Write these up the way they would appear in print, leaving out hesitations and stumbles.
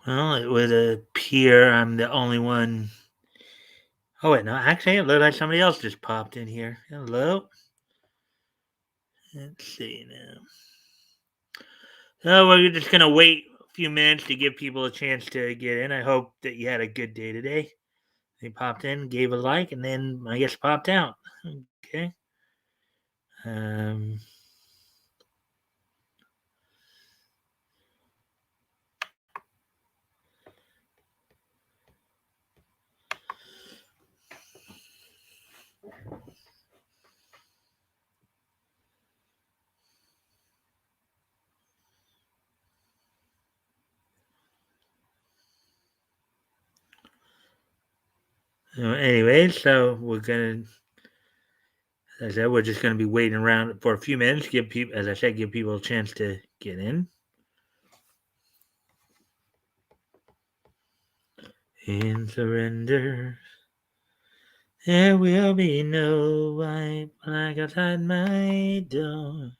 Well, it would appear I'm the only one. Oh, wait, no. Actually, it looked like somebody else just popped in here. Hello? Let's see now. So we're just going to wait a few minutes to give people a chance to get in. I hope that you had a good day today. They popped in, gave a like, and then I guess popped out. Okay. Um, anyway, so we're going to, as I said, we're just going to be waiting around for a few minutes. Give people, as I said, give people a chance to get in. In surrender, there will be no white flag outside my door.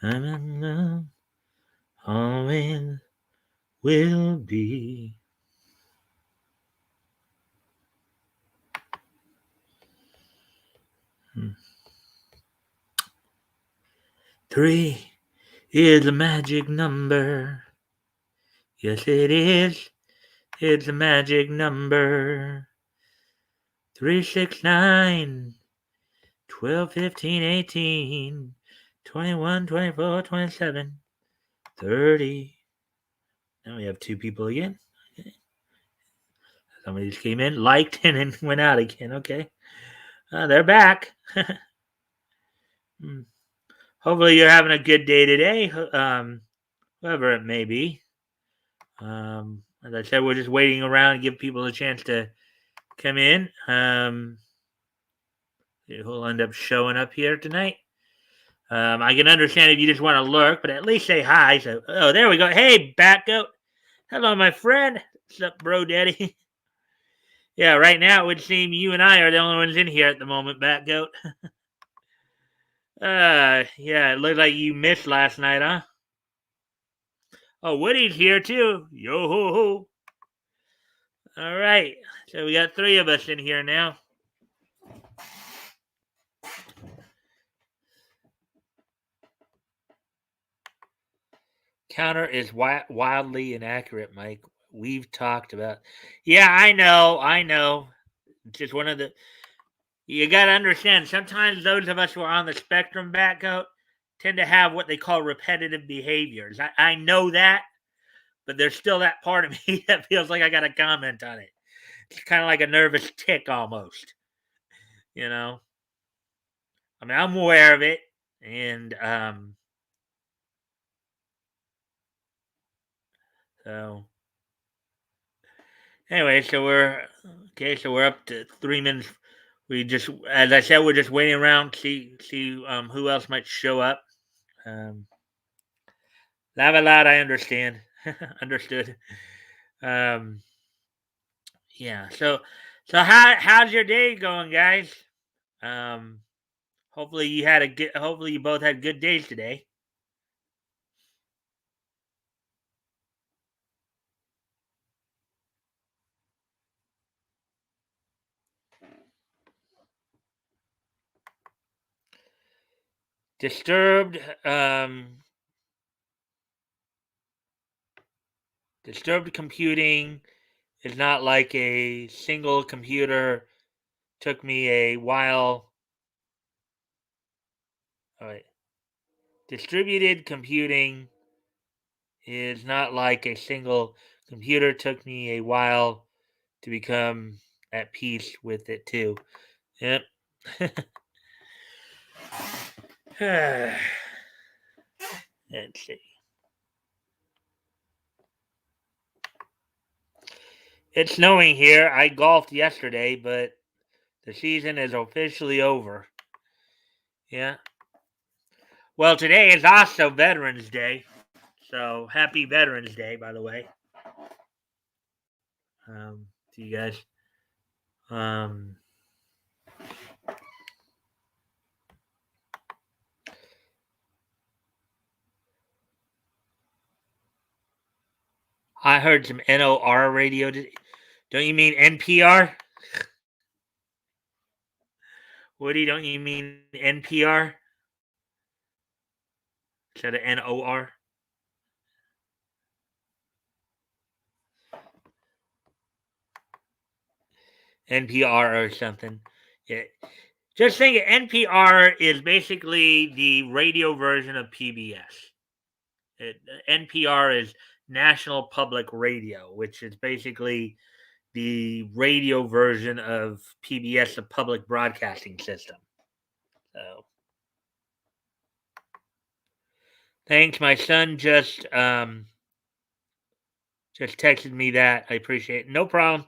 I'm in love, always will be. Three is a magic number. Yes, it is. It's a magic number. 369 12 15 18 21 24 27 30. Now we have two people again. Okay. Somebody just came in, liked, and then went out again. Okay. They're back. Hopefully you're having a good day today, whoever it may be. As I said, we're just waiting around to give people a chance to come in. Who'll end up showing up here tonight. I can understand if you just want to lurk, but at least say hi. So, oh, there we go. Hey, Batgoat. Hello, my friend. What's up, bro, daddy? Yeah, right now it would seem you and I are the only ones in here at the moment, Batgoat. Yeah, it looked like you missed last night, huh? Oh, Woody's here too. Yo ho ho. All right. So we got three of us in here now. Counter is wildly inaccurate, Mike. We've talked about. Yeah, I know. I know. It's just one of the. You got to understand, sometimes those of us who are on the spectrum backcoat tend to have what they call repetitive behaviors. I know that, but there's still that part of me that feels like I got to comment on it. It's kind of like a nervous tick almost, you know? I mean, I'm aware of it, and so anyway, so we're okay. So we're up to 3 minutes. We just, as I said, we're just waiting around to see who else might show up. Um, Laugh a lot. I understand. Understood. Um, yeah. So how's your day going, guys? Um, hopefully you had a good. Hopefully you both had good days today. Disturbed. Disturbed computing is not like a single computer. Took me a while. All right. Distributed computing is not like a single computer. Took me a while to become at peace with it too. Yep. Let's see. It's snowing here. I golfed yesterday, but the season is officially over. Yeah. Well, today is also Veterans Day. So happy Veterans Day, by the way. To you guys. Um, I heard some NOR radio. Don't you mean NPR? Woody, don't you mean NPR instead of NOR? NPR or something. Yeah. Just think NPR is basically the radio version of PBS. NPR is National Public Radio, which is basically the radio version of PBS, the public broadcasting system. So, thanks. My son just texted me that. I appreciate it. No problem.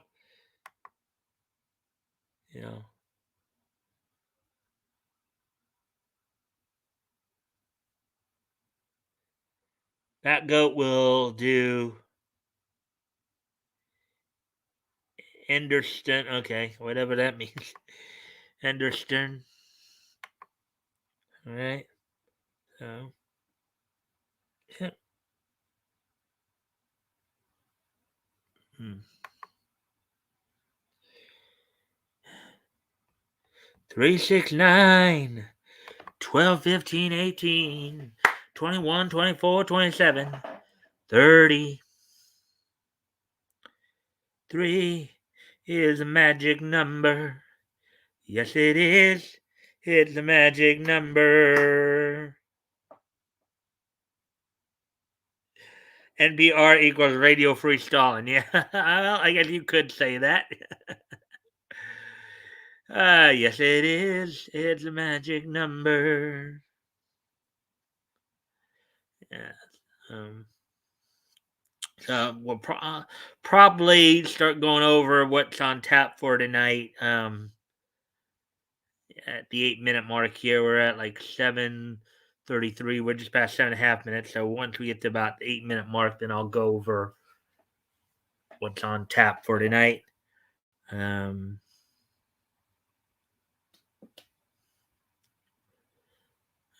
You know, that goat will do Enderstone. Okay, whatever that means. Enderstone. All right. So, yeah. Hmm. 369 12 15 18 21 24 27 30 3 is a magic number. Yes, it is. It's a magic number. NPR equals Radio Free Stalin. Yeah, well, I guess you could say that. Yes, it is. It's a magic number. Yeah. Um, so we'll probably start going over what's on tap for tonight. At the 8 minute mark here, we're at like 7:33. We're just past 7.5 minutes. So once we get to about the 8 minute mark, then I'll go over what's on tap for tonight. Um,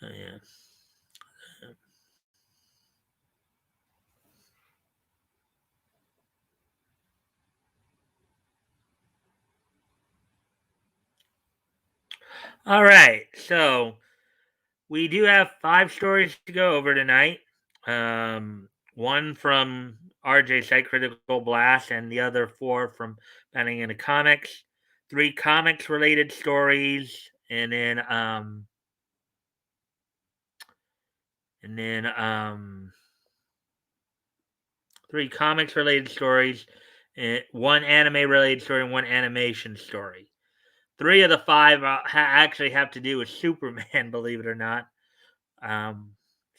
yeah. All right. So we do have 5 stories to go over tonight. One from RJ Site Critical Blast, and the other 4 from Banning into Comics. 3 comics related stories, and then 3 comics related stories, and 1 anime related story, and 1 animation story. 3 of the 5 actually have to do with Superman, believe it or not.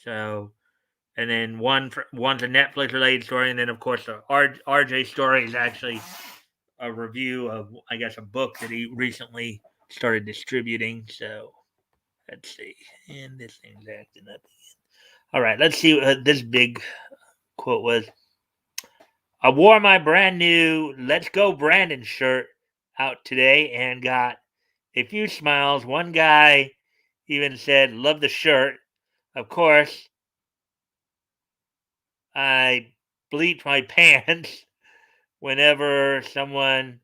So, and then one's a Netflix related story, and then of course the RJ story is actually a review of, I guess, a book that he recently started distributing. So let's see, and this thing's acting up again. All right, let's see what this big quote was. I wore my brand new "Let's Go Brandon" shirt out today and got a few smiles. One guy even said, "Love the shirt." Of course, I bleep my pants whenever someone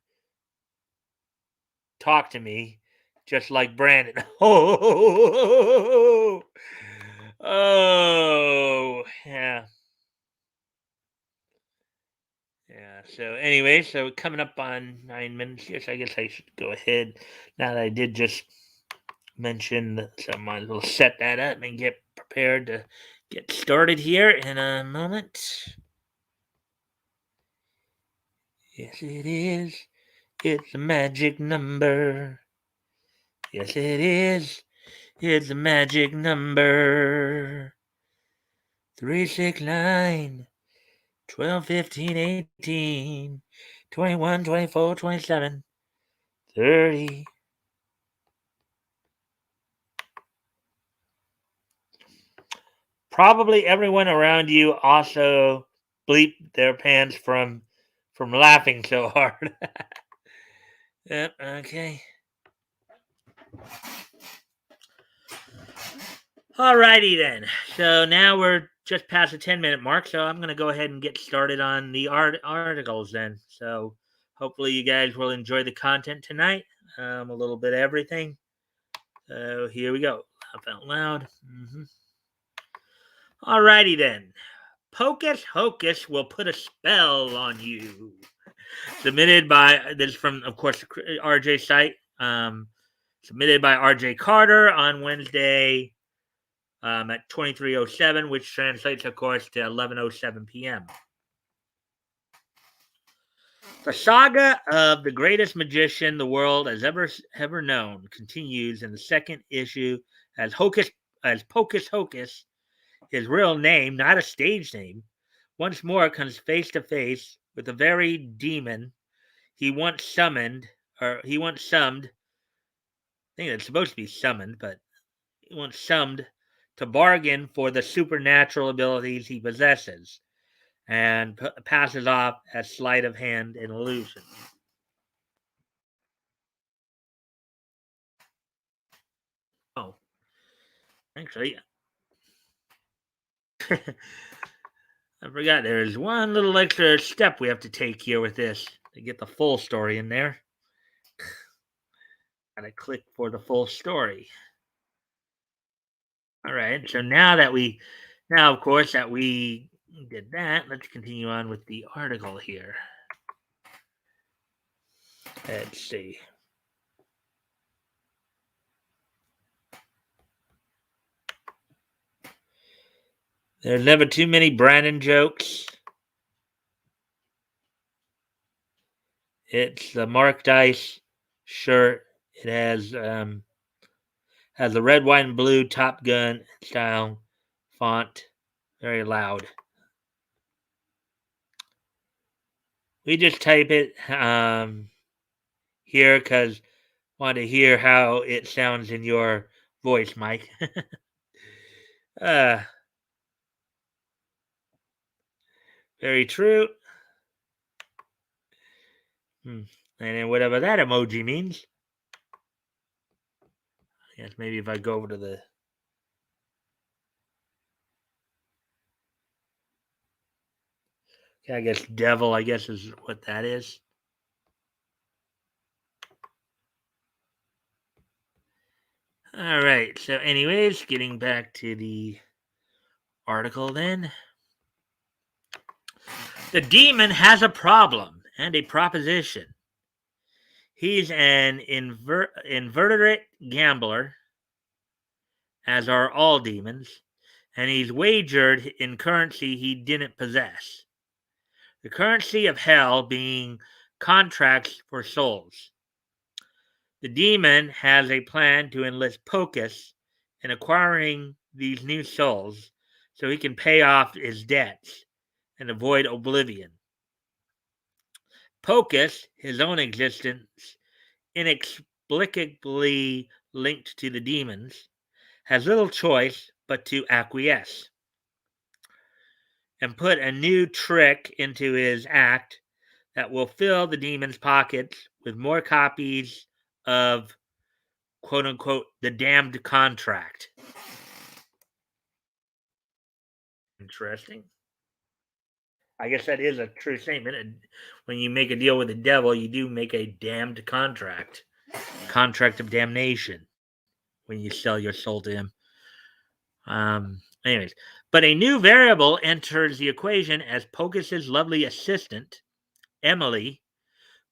talked to me, just like Brandon. Oh, oh, yeah. Yeah. So anyway, so coming up on 9 minutes. Yes, I guess I should go ahead now that I did just mention that, so I might as well set that up and get prepared to get started here in a moment. Yes, it is. It's a magic number. Yes, it is. It's a magic number. 369 12 15 18 21 24 27 30. Probably everyone around you also bleep their pants from laughing so hard. Yep, okay. Alrighty then. So now we're just past the 10-minute mark, so I'm going to go ahead and get started on the articles then. So hopefully you guys will enjoy the content tonight. A little bit of everything. So here we go. Laugh out loud. Alrighty then. Pocus Hocus will put a spell on you. Submitted by, this is from, of course, the RJ site. Submitted by RJ Carter on Wednesday at 23:07, which translates, of course, to 11:07 p.m. The saga of the greatest magician the world has ever known continues in the second issue as Pocus Hocus, his real name, not a stage name, once more comes face to face with the very demon he once summoned. I think it's supposed to be summoned, but he once summoned to bargain for the supernatural abilities he possesses, and passes off as sleight of hand and illusion. Oh, actually, I forgot there's one little extra step we have to take here with this to get the full story in there. Gotta click for the full story. All right, so now of course that we did that, let's continue on with the article here. Let's see. There's never too many Brandon jokes. It's the Mark Dice shirt. It has the red, white, and blue Top Gun style font. Very loud. We just type it here because want to hear how it sounds in your voice, Mike. Very true. And then whatever that emoji means. I guess maybe if I go over to the I guess devil, I guess is what that is. All right. So, anyways, getting back to the article then. The demon has a problem and a proposition. He's an inveterate gambler, as are all demons, and he's wagered in currency he didn't possess. The currency of hell being contracts for souls. The demon has a plan to enlist Pocus in acquiring these new souls so he can pay off his debts and avoid oblivion. Pocus, his own existence inexplicably linked to the demons, has little choice but to acquiesce and put a new trick into his act that will fill the demon's pockets with more copies of quote unquote the damned contract. Interesting. I guess that is a true statement. And when you make a deal with the devil, you do make a damned contract of damnation when you sell your soul to him. Anyways, but a new variable enters the equation as Pocus's lovely assistant, Emily,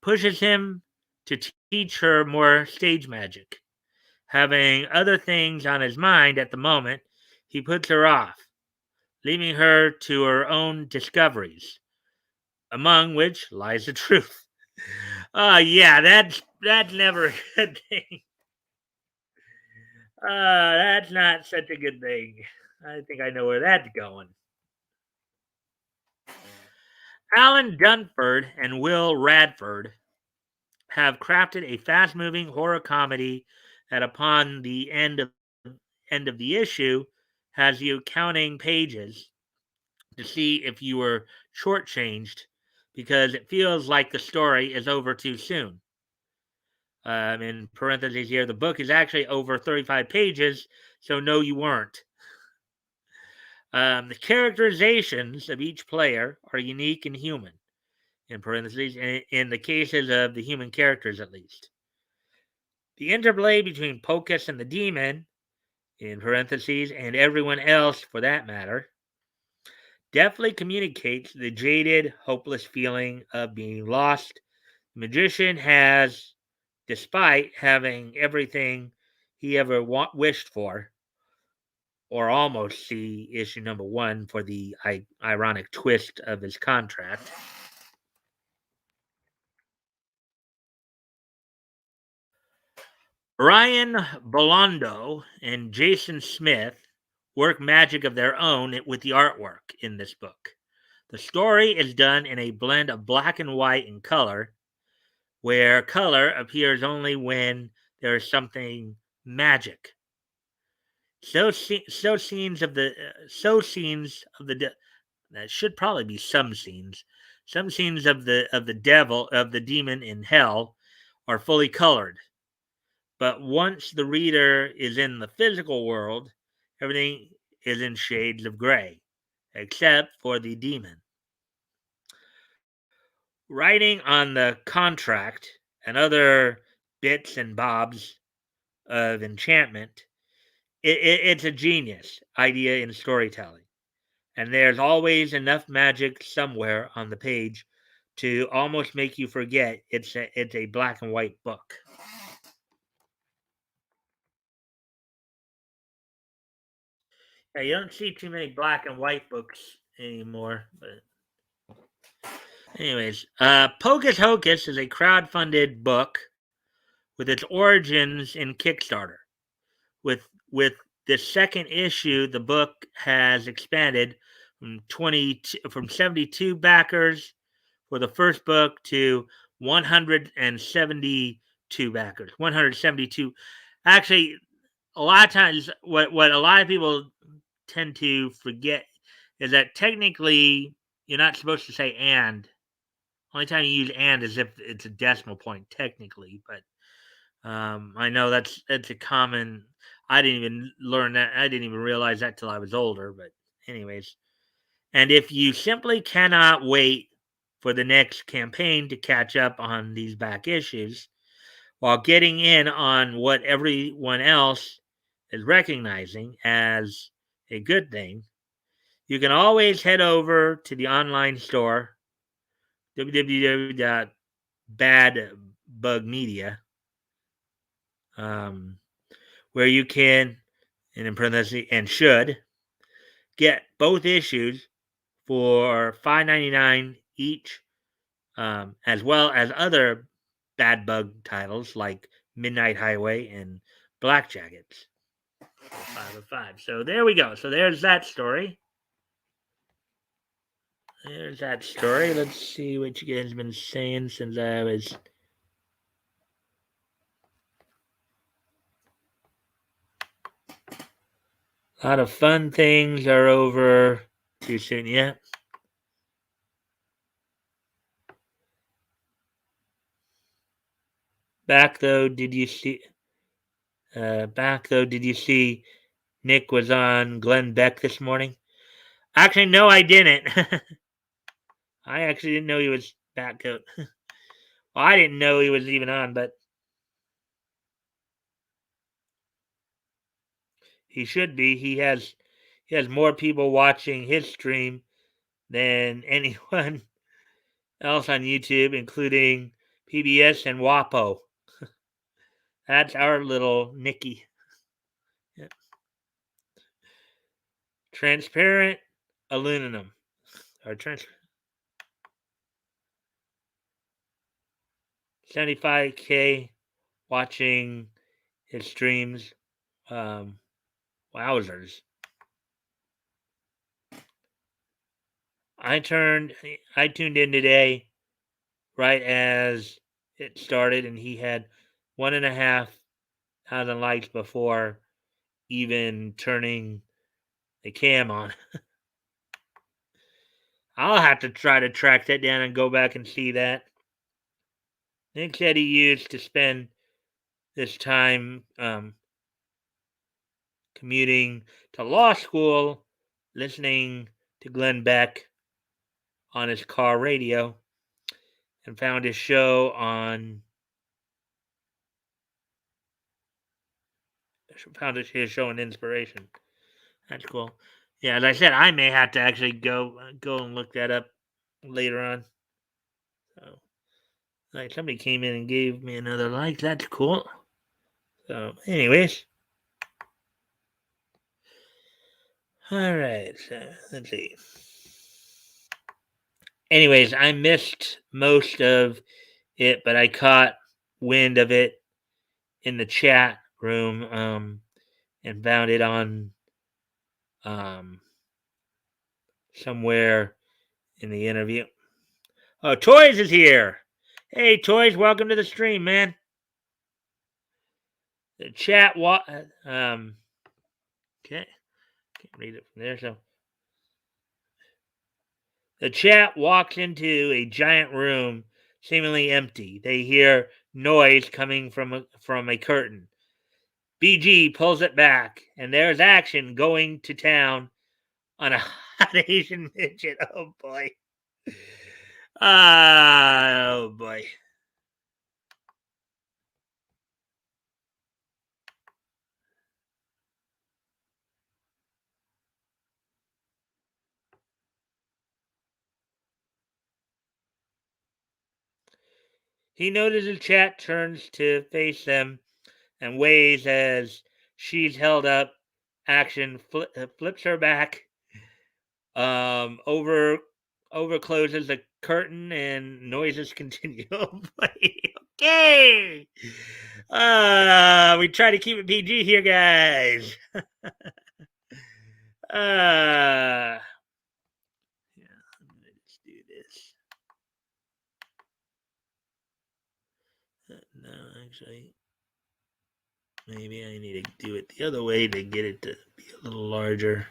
pushes him to teach her more stage magic. Having other things on his mind at the moment, he puts her off, leaving her to her own discoveries, among which lies the truth. Yeah, that's never a good thing. That's not such a good thing. I think I know where that's going. Alan Dunford and Will Radford have crafted a fast-moving horror comedy that, upon the end of the issue, has you counting pages to see if you were shortchanged because it feels like the story is over too soon. In parentheses here, the book is actually over 35 pages, so no, you weren't. The characterizations of each player are unique and human, in parentheses, in the cases of the human characters at least. The interplay between Pocus and the demon, in parentheses, and everyone else for that matter, definitely communicates the jaded, hopeless feeling of being lost the magician has, despite having everything he ever wished for, or almost see issue number one for the ironic twist of his contract. Brian Bolondo and Jason Smith work magic of their own with the artwork in this book. The story is done in a blend of black and white and color, where color appears only when there is something magic. So scenes of the that should probably be some scenes. Some scenes of the demon in hell are fully colored. But once the reader is in the physical world, everything is in shades of gray, except for the demon. Writing on the contract and other bits and bobs of enchantment, it's a genius idea in storytelling. And there's always enough magic somewhere on the page to almost make you forget it's a black and white book. Yeah, you don't see too many black and white books anymore. But anyways, Pocus Hocus is a crowd-funded book with its origins in Kickstarter. With this second issue, the book has expanded from 72 backers for the first book to 172 backers. 172. Actually, a lot of times, what a lot of people tend to forget is that technically you're not supposed to say and. Only time you use and is if it's a decimal point, technically. But I know that's a common. I didn't even learn that. I didn't even realize that till I was older. But anyways, and if you simply cannot wait for the next campaign to catch up on these back issues, while getting in on what everyone else is recognizing as a good thing, you can always head over to the online store, www.badbugmedia, um, where you can, and in parentheses, and should, get both issues for $5.99 each, as well as other bad bug titles like Midnight Highway and Black Jackets. 505. So there we go. So there's that story. There's that story. Let's see what you guys have been saying since I was. A lot of fun things are over too soon yet. Back though, did you see? Back though, did you see Nick was on Glenn Beck this morning? Actually, no, I didn't. I actually didn't know he was back out. Well, I didn't know he was even on, but he should be. He has more people watching his stream than anyone else on YouTube, including PBS and WAPO. That's our little Nicky. Yep. Transparent aluminum. Or 75K watching his streams. Wowzers. I tuned in today right as it started, and he had 1,500 likes before even turning the cam on. I'll have to try to track that down and go back and see that. Nick said he used to spend this time commuting to law school listening to Glenn Beck on his car radio and found his show on his show on Inspiration. That's cool. Yeah, as I said, I may have to actually go and look that up later on. So, like, somebody came in and gave me another like. That's cool. So, anyways, all right. So, let's see. Anyways, I missed most of it, but I caught wind of it in the chat room and found it on somewhere in the interview. Oh, Toys is here. Hey, Toys, welcome to the stream, man. The chat, okay, can't read it from there. So, the chat walks into a giant room, seemingly empty. They hear noise coming from a curtain. BG pulls it back, and there's action going to town on a hot Asian midget. Oh boy. Oh boy. He notices chat turns to face them and waves as she's held up. Action flips her back. Over closes the curtain and noises continue. Oh boy. Okay. We try to keep it PG here, guys. Yeah, let's do this. No, actually, maybe I need to do it the other way to get it to be a little larger.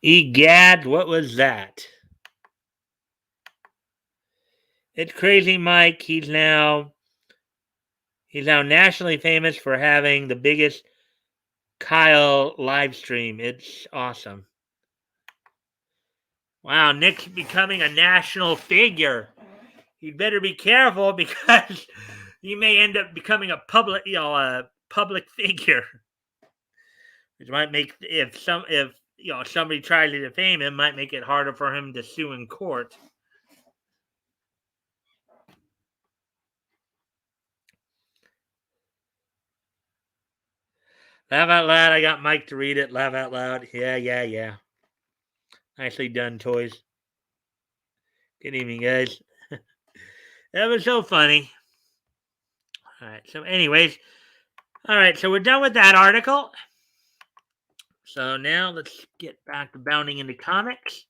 Egad, what was that? It's crazy, Mike. He's now nationally famous for having the biggest Kyle live stream. It's awesome. Wow, Nick's becoming a national figure. You better be careful because you may end up becoming a public figure, which might make if somebody tries to defame him, might make it harder for him to sue in court. Laugh out loud. I got Mike to read it. Laugh out loud. Yeah. Nicely done, Toys. Good evening, guys. That was so funny. All right. So, anyways, all right. So we're done with that article. So now let's get back to bounding into comics.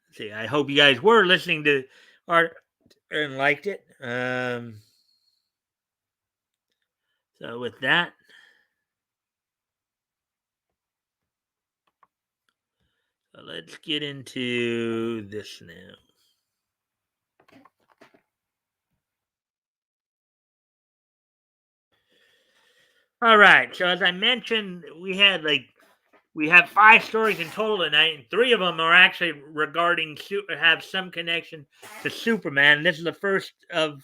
Let's see, I hope you guys were listening to art and liked it. So with that, let's get into this now. All right. So as I mentioned, we have 5 stories in total tonight, and 3 of them are actually regarding have some connection to Superman. This is the first of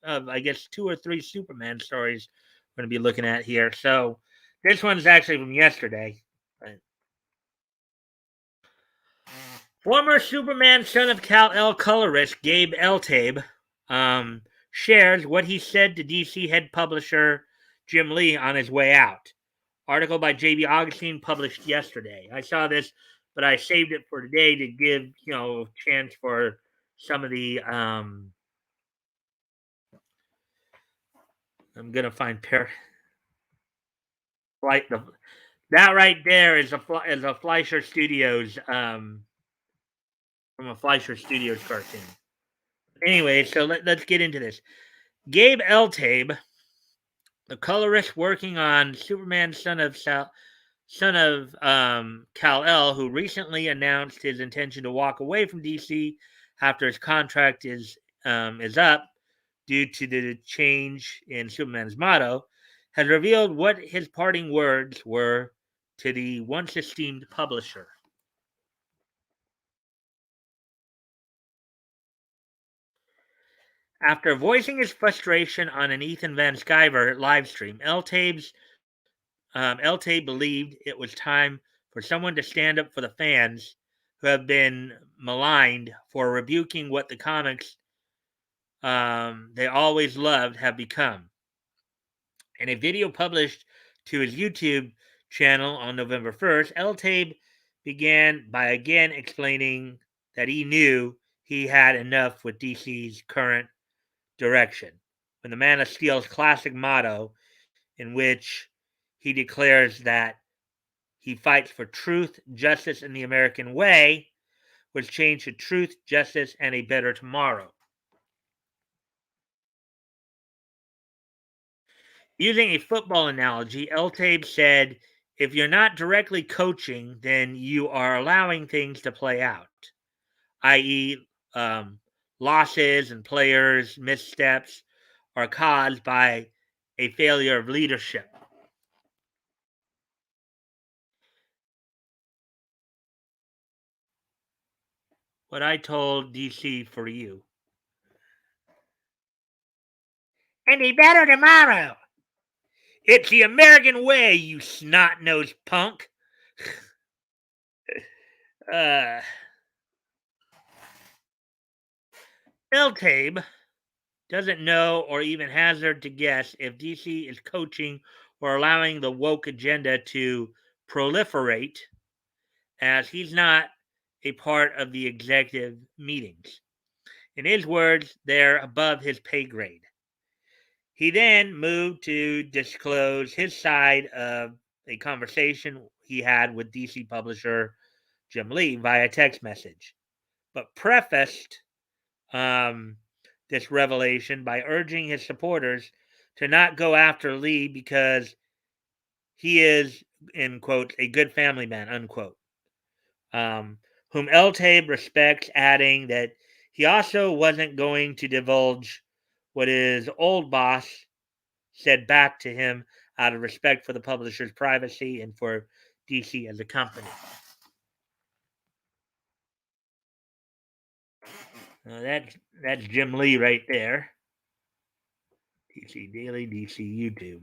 I guess 2 or 3 Superman stories we're going to be looking at here. So this one's actually from yesterday. Right. Former Superman Son of Kal-El colorist Gabe Eltaeb shares what he said to DC head publisher Jim Lee on his way out. Article by J.B. Augustine published yesterday. I saw this, but I saved it for today to give a chance for some of the. I'm gonna find that right there is a Fleischer Studios from a Fleischer Studios cartoon. Anyway, so let's get into this. Gabe Eltaeb, the colorist working on Superman Son of Kal-El, who recently announced his intention to walk away from DC after his contract is is up due to the change in Superman's motto, has revealed what his parting words were to the once esteemed publisher. After voicing his frustration on an Ethan Van Sciver livestream, L-Tape believed it was time for someone to stand up for the fans who have been maligned for rebuking what the comics they always loved have become. In a video published to his YouTube channel on November 1st, L-Tape began by again explaining that he knew he had enough with DC's current direction. When the Man of Steel's classic motto, in which he declares that he fights for truth, justice, and the American way, was changed to truth, justice, and a better tomorrow. Using a football analogy, L-Tape said, if you're not directly coaching, then you are allowing things to play out, i.e., losses and players' missteps are caused by a failure of leadership. What I told DC for you. And a better tomorrow. It's the American way, you snot-nosed punk. L-Tape doesn't know or even hazard to guess if DC is coaching or allowing the woke agenda to proliferate, as he's not a part of the executive meetings. In his words, they're above his pay grade. He then moved to disclose his side of a conversation he had with DC publisher Jim Lee via text message, but prefaced this revelation by urging his supporters to not go after Lee because he is, in quotes, a good family man, unquote, whom L-Tape respects, adding that he also wasn't going to divulge what his old boss said back to him out of respect for the publisher's privacy and for DC as a company. That's Jim Lee right there. DC Daily, DC YouTube.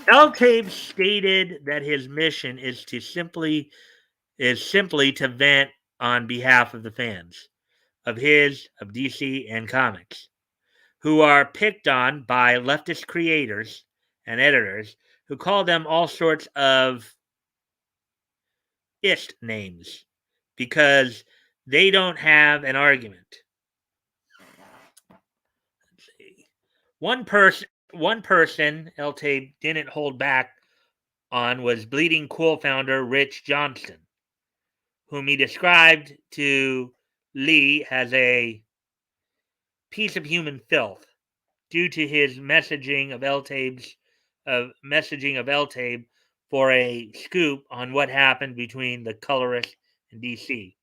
L-Tape stated that his mission is simply to vent on behalf of the fans of DC and comics, who are picked on by leftist creators and editors who call them all sorts of ist names because they don't have an argument. Let's see. One person L-Tape didn't hold back on was Bleeding Cool founder Rich Johnston, whom he described to Lee as a piece of human filth due to his messaging of L-Tape for a scoop on what happened between the colorist and DC.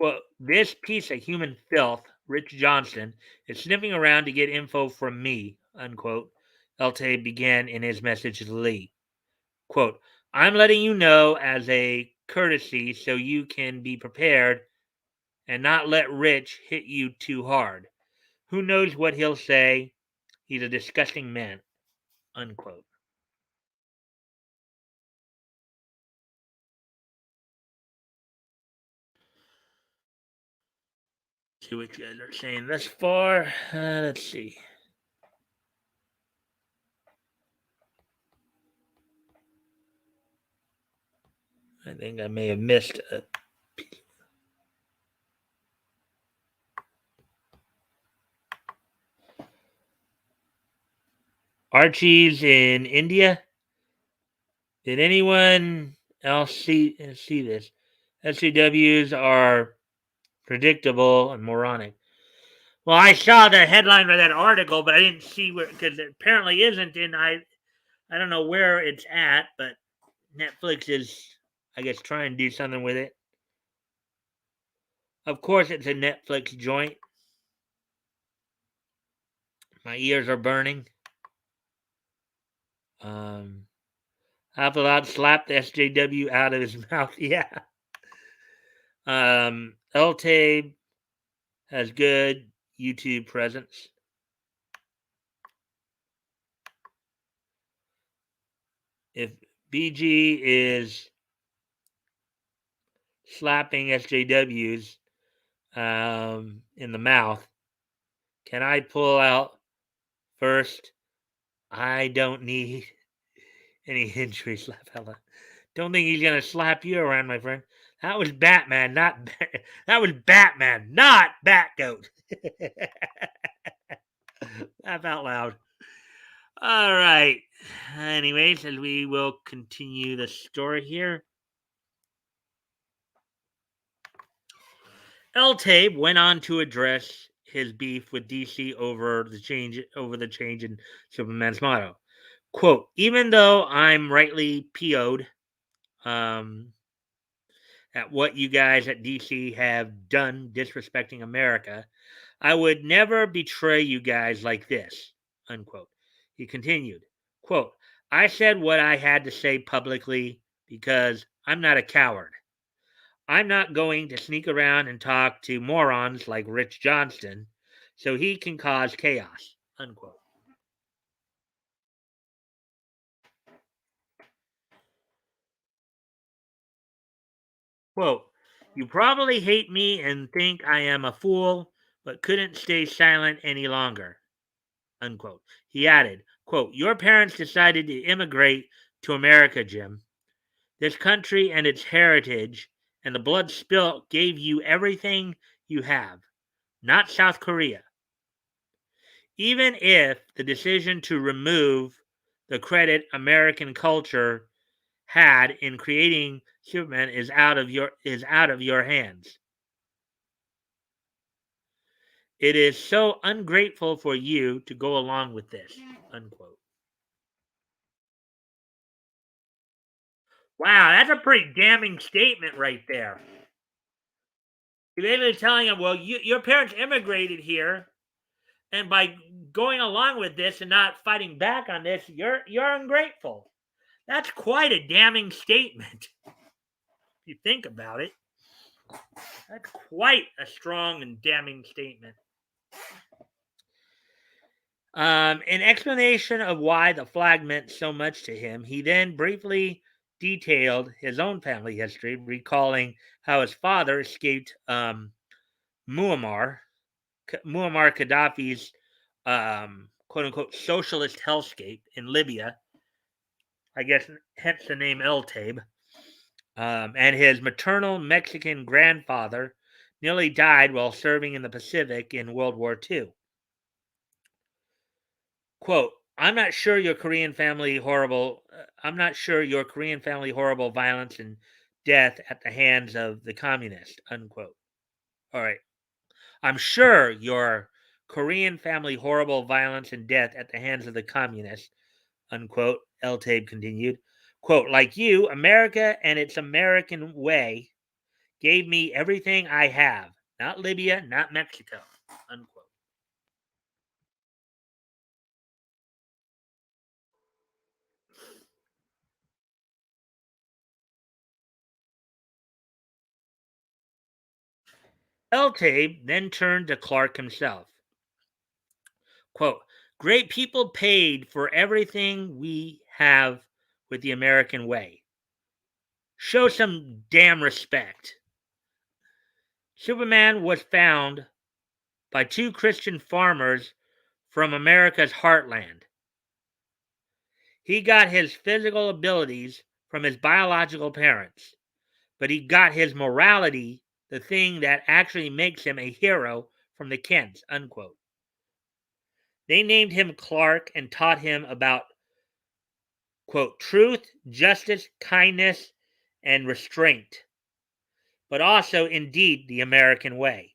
Well, this piece of human filth, Rich Johnston, is sniffing around to get info from me, unquote, L-Tape began in his message to Lee. Quote, I'm letting you know as a courtesy so you can be prepared and not let Rich hit you too hard. Who knows what he'll say? He's a disgusting man, unquote. See what you guys are saying thus far. Let's see. I think I may have missed a piece. Archie's in India. Did anyone else see this? SCWs are predictable and moronic. Well, I saw the headline for that article, but I didn't see where, because it apparently isn't in. I don't know where it's at, but Netflix is, I guess, trying to do something with it. Of course, it's a Netflix joint. My ears are burning. Apple slapped SJW out of his mouth. Yeah. L-Tape has good YouTube presence. If BG is slapping SJWs in the mouth, can I pull out first? I don't need any injury slap. Don't think he's gonna slap you around, my friend. That was Batman, not that was Batman, not Batgoat. Laugh out loud. All right. Anyways, as we will continue the story here. L-Tape went on to address his beef with DC over the change in Superman's motto. Quote, even though I'm rightly PO'd at what you guys at DC have done disrespecting America, I would never betray you guys like this, unquote. He continued, quote, I said what I had to say publicly because I'm not a coward. I'm not going to sneak around and talk to morons like Rich Johnston so he can cause chaos, unquote. Quote, you probably hate me and think I am a fool, but couldn't stay silent any longer, unquote. He added, quote, your parents decided to immigrate to America, Jim. This country and its heritage and the blood spilt gave you everything you have, not South Korea. Even if the decision to remove the credit American culture had in creating Superman is out of your hands. It is so ungrateful for you to go along with this, unquote. Wow, that's a pretty damning statement right there. You're basically telling him, well, your parents immigrated here, and by going along with this and not fighting back on this, you're ungrateful. That's quite a damning statement. If you think about it, that's quite a strong and damning statement. In explanation of why the flag meant so much to him, he then briefly detailed his own family history, recalling how his father escaped Muammar Gaddafi's quote unquote socialist hellscape in Libya. I guess hence the name El Tabe. And his maternal Mexican grandfather nearly died while serving in the Pacific in World War II. Quote, I'm not sure your Korean family horrible violence and death at the hands of the communists, unquote. All right. I'm sure your Korean family horrible violence and death at the hands of the communists, unquote, El Tabe continued. Quote, like you, America and its American way gave me everything I have. Not Libya, not Mexico, unquote. El Tabe then turned to Clark himself. Quote, great people paid for everything we have with the American way. Show some damn respect. Superman was found by two Christian farmers from America's heartland. He got his physical abilities from his biological parents, but he got his morality, the thing that actually makes him a hero, from the Kents, unquote. They named him Clark and taught him about, quote, truth, justice, kindness, and restraint, but also, indeed, the American way.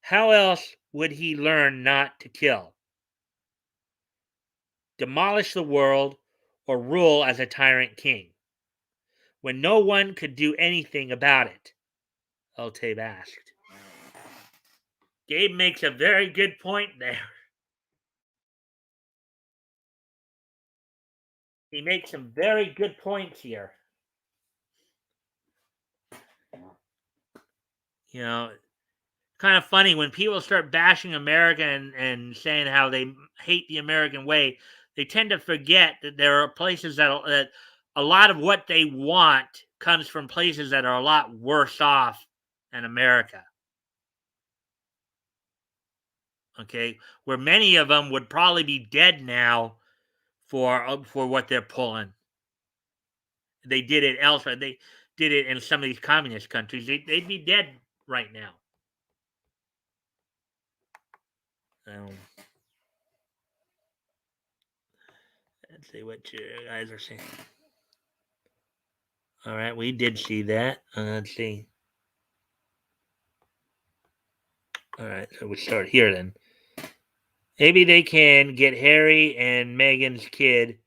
How else would he learn not to kill, demolish the world, or rule as a tyrant king, when no one could do anything about it? Ultabe asked. Gabe makes a very good point there. He makes some very good points here. You know, kind of funny when people start bashing America and saying how they hate the American way, they tend to forget that there are places that a lot of what they want comes from places that are a lot worse off than America. Okay, where many of them would probably be dead now for what they're pulling. They did it elsewhere. They did it in some of these communist countries. They'd be dead right now. Let's see what you guys are saying. All right, we did see that. Let's see. All right, so we start here then. Maybe they can get Harry and Meghan's kid,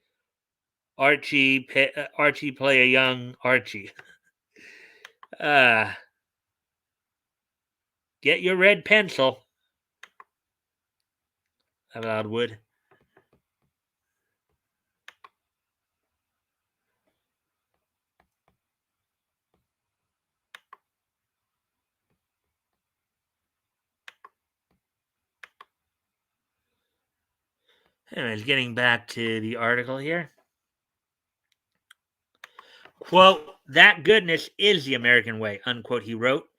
Archie play a young Archie. Get your red pencil. Allowed Wood. Anyways, getting back to the article here. Quote, that goodness is the American way, unquote, he wrote.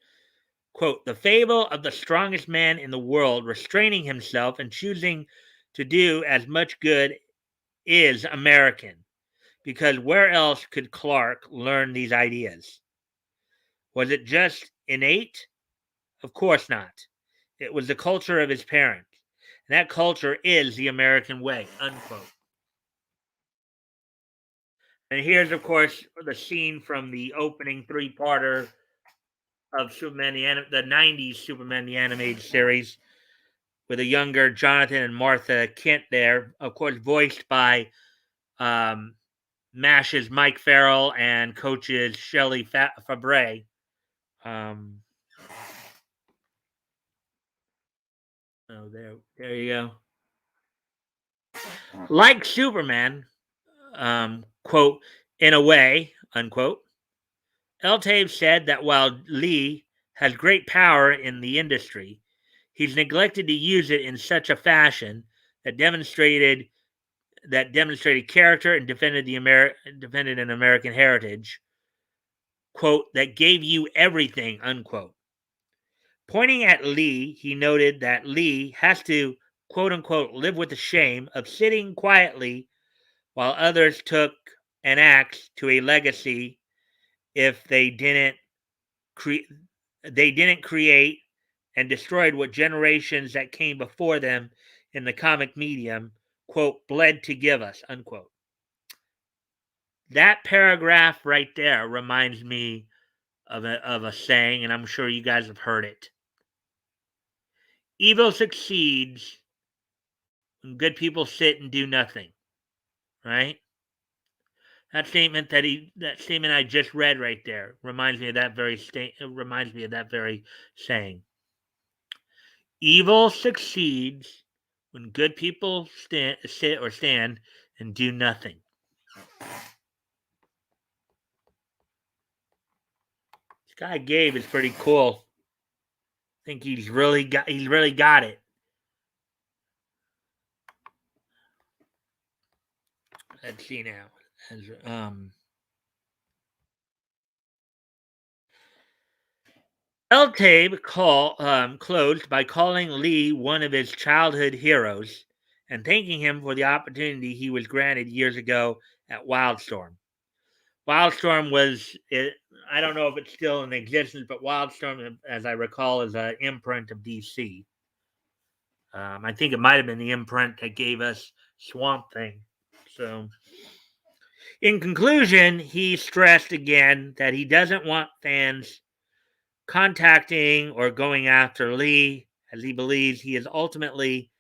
Quote, the fable of the strongest man in the world restraining himself and choosing to do as much good is American, because where else could Clark learn these ideas? Was it just innate? Of course not. It was the culture of his parents. And that culture is the American way, unquote. And here's, of course, the scene from the opening three-parter of Superman, the 90s Superman, the animated series, with a younger Jonathan and Martha Kent there, of course, voiced by MASH's Mike Farrell and Coach's Shelley Fabre. Oh, there you go. Like Superman, quote, in a way, unquote, Eltabe said that while Lee has great power in the industry, he's neglected to use it in such a fashion that demonstrated character and defended an American heritage. Quote, that gave you everything, unquote. Pointing at Lee, he noted that Lee has to, quote unquote, live with the shame of sitting quietly while others took an axe to a legacy if they didn't create and destroyed what generations that came before them in the comic medium, quote, bled to give us, unquote. That paragraph right there reminds me of a saying, and I'm sure you guys have heard it. Evil succeeds when good people sit and do nothing. Right? That statement I just read right there reminds me of that very saying. Evil succeeds when good people stand and do nothing. This guy Gabe is pretty cool. I think he's really got it. Let's see now. Eltabe closed by calling Lee one of his childhood heroes and thanking him for the opportunity he was granted years ago at Wildstorm. Wildstorm was, I don't know if it's still in existence, but Wildstorm, as I recall, is an imprint of DC. I think it might have been the imprint that gave us Swamp Thing. So, in conclusion, he stressed again that he doesn't want fans contacting or going after Lee, as he believes he is ultimately,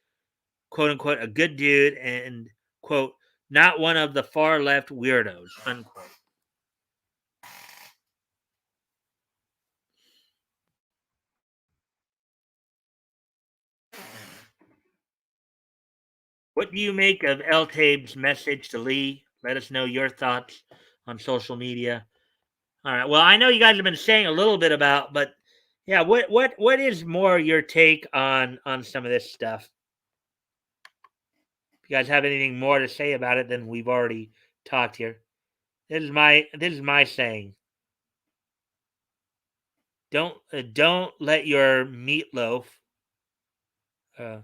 quote unquote, a good dude and, quote, not one of the far left weirdos, unquote. What do you make of El Tabe's message to Lee? Let us know your thoughts on social media. All right. Well, I know you guys have been saying a little bit about, but yeah, what is more your take on some of this stuff? If you guys have anything more to say about it than we've already talked here, this is my saying. Don't let your meatloaf. Uh,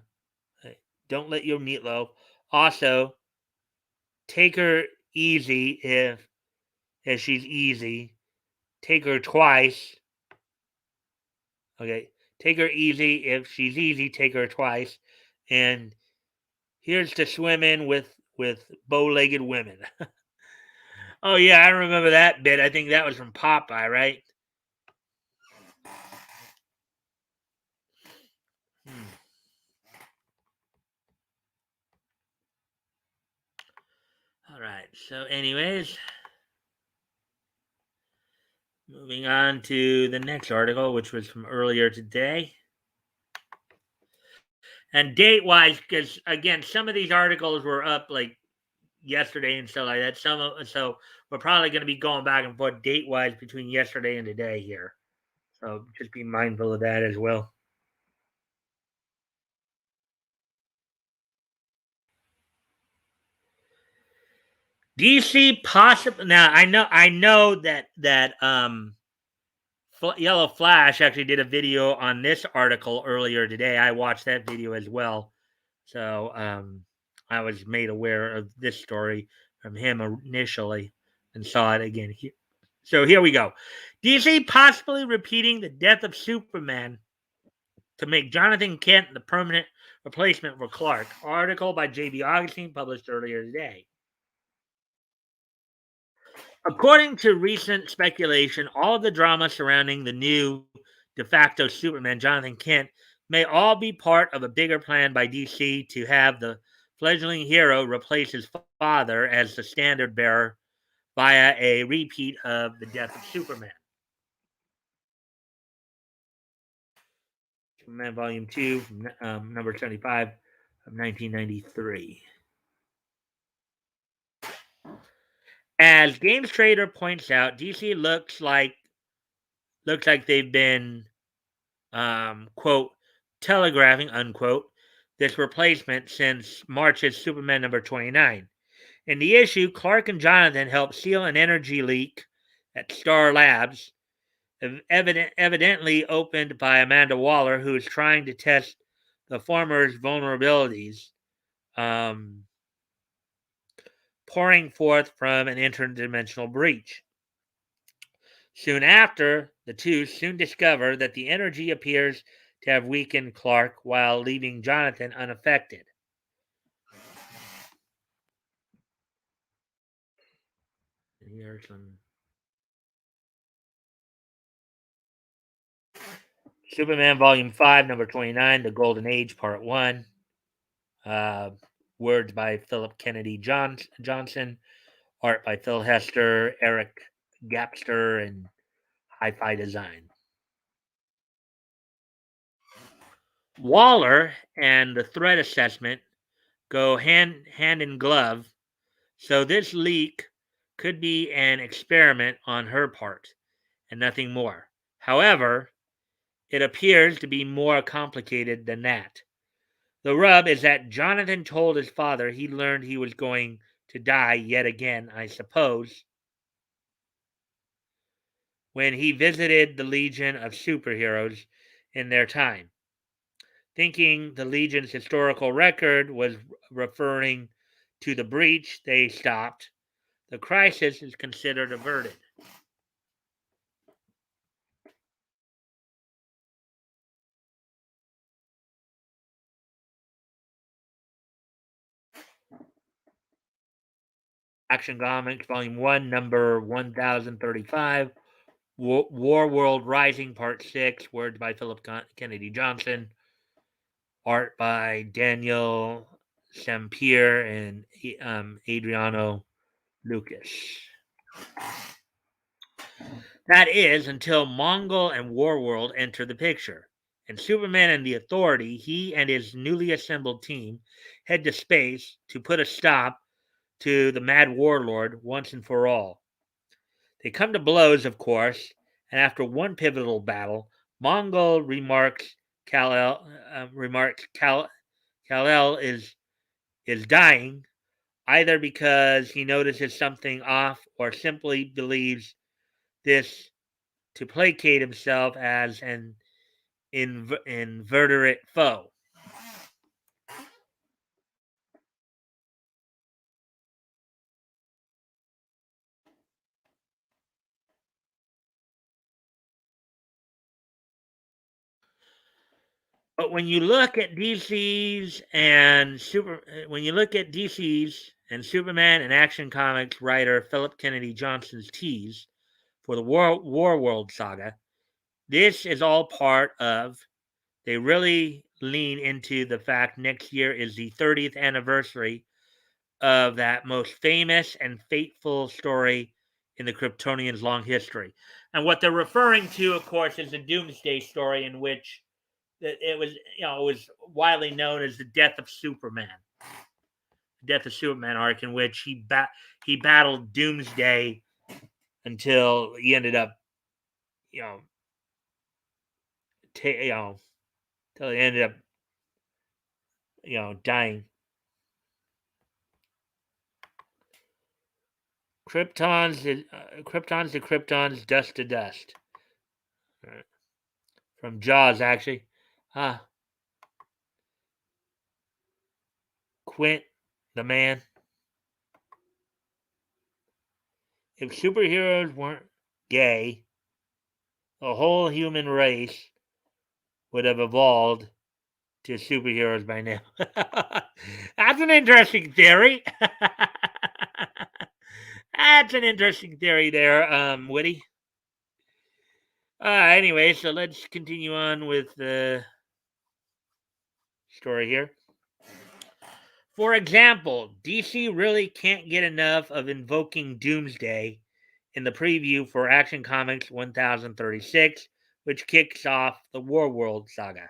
don't let your meatloaf. Also, take her easy if she's easy. Take her twice. Okay. Take her easy. If she's easy, take her twice. And here's to swimming with bow-legged women. Oh yeah, I remember that bit. I think that was from Popeye, right? Hmm. All right. So, anyways, moving on to the next article, which was from earlier today. And date wise, because again, some of these articles were up like yesterday and stuff like that. So we're probably going to be going back and forth date wise between yesterday and today here. So just be mindful of that as well. DC possibly now. I know that Yellow Flash actually did a video on this article earlier today. I watched that video as well. So I was made aware of this story from him initially and saw it again here. So here we go. DC possibly repeating the death of Superman to make Jonathan Kent the permanent replacement for Clark. Article by J.B. Augustine published earlier today. According to recent speculation, all of the drama surrounding the new de facto Superman, Jonathan Kent, may all be part of a bigger plan by DC to have the fledgling hero replace his father as the standard bearer via a repeat of the death of Superman. Superman Volume 2, number 75 of 1993. As Games Trader points out, DC looks like they've been quote telegraphing unquote this replacement since March's Superman number 29. In the issue, Clark and Jonathan help seal an energy leak at Star Labs, evidently opened by Amanda Waller, who is trying to test the former's vulnerabilities, um, pouring forth from an interdimensional breach. Soon after, the two soon discover that the energy appears to have weakened Clark while leaving Jonathan unaffected. Here's some Superman Volume 5, number 29, The Golden Age, Part 1. Uh, words by Philip Kennedy Johnson. Art by Phil Hester, Eric Gapster, and Hi-Fi Design. Waller and the threat assessment go hand in glove, so this leak could be an experiment on her part and nothing more. However, it appears to be more complicated than that. The rub is that Jonathan told his father he learned he was going to die yet again, I suppose, when he visited the Legion of Superheroes in their time. Thinking the Legion's historical record was referring to the breach, they stopped. The crisis is considered averted. Action Comics, Volume 1, number 1035. War World Rising, Part 6. Words by Philip Kennedy Johnson. Art by Daniel Sampier and Adriano Lucas. That is until Mongol and Warworld enter the picture. In Superman and the Authority, he and his newly assembled team head to space to put a stop to the Mad Warlord once and for all. They come to blows, of course, and after one pivotal battle, Mongol remarks Kal-El is dying, either because he notices something off or simply believes this to placate himself as an inveterate foe. But when you look at DC's and Superman and Action Comics writer Philip Kennedy Johnson's tease for the War World saga, this is all part of. They really lean into the fact next year is the 30th anniversary of that most famous and fateful story in the Kryptonians' long history. And what they're referring to, of course, is the Doomsday story, in which it was, it was widely known as the death of Superman arc, in which he battled Doomsday until he ended up, you know, until he ended up, dying. Kryptons to Kryptons, dust to dust. From Jaws, actually. Quint, the man. If superheroes weren't gay, the whole human race would have evolved to superheroes by now. That's an interesting theory. That's an interesting theory there, Witty. Anyway, so let's continue on with the story here. For example, DC really can't get enough of invoking Doomsday in the preview for Action Comics 1036, which kicks off the War World saga.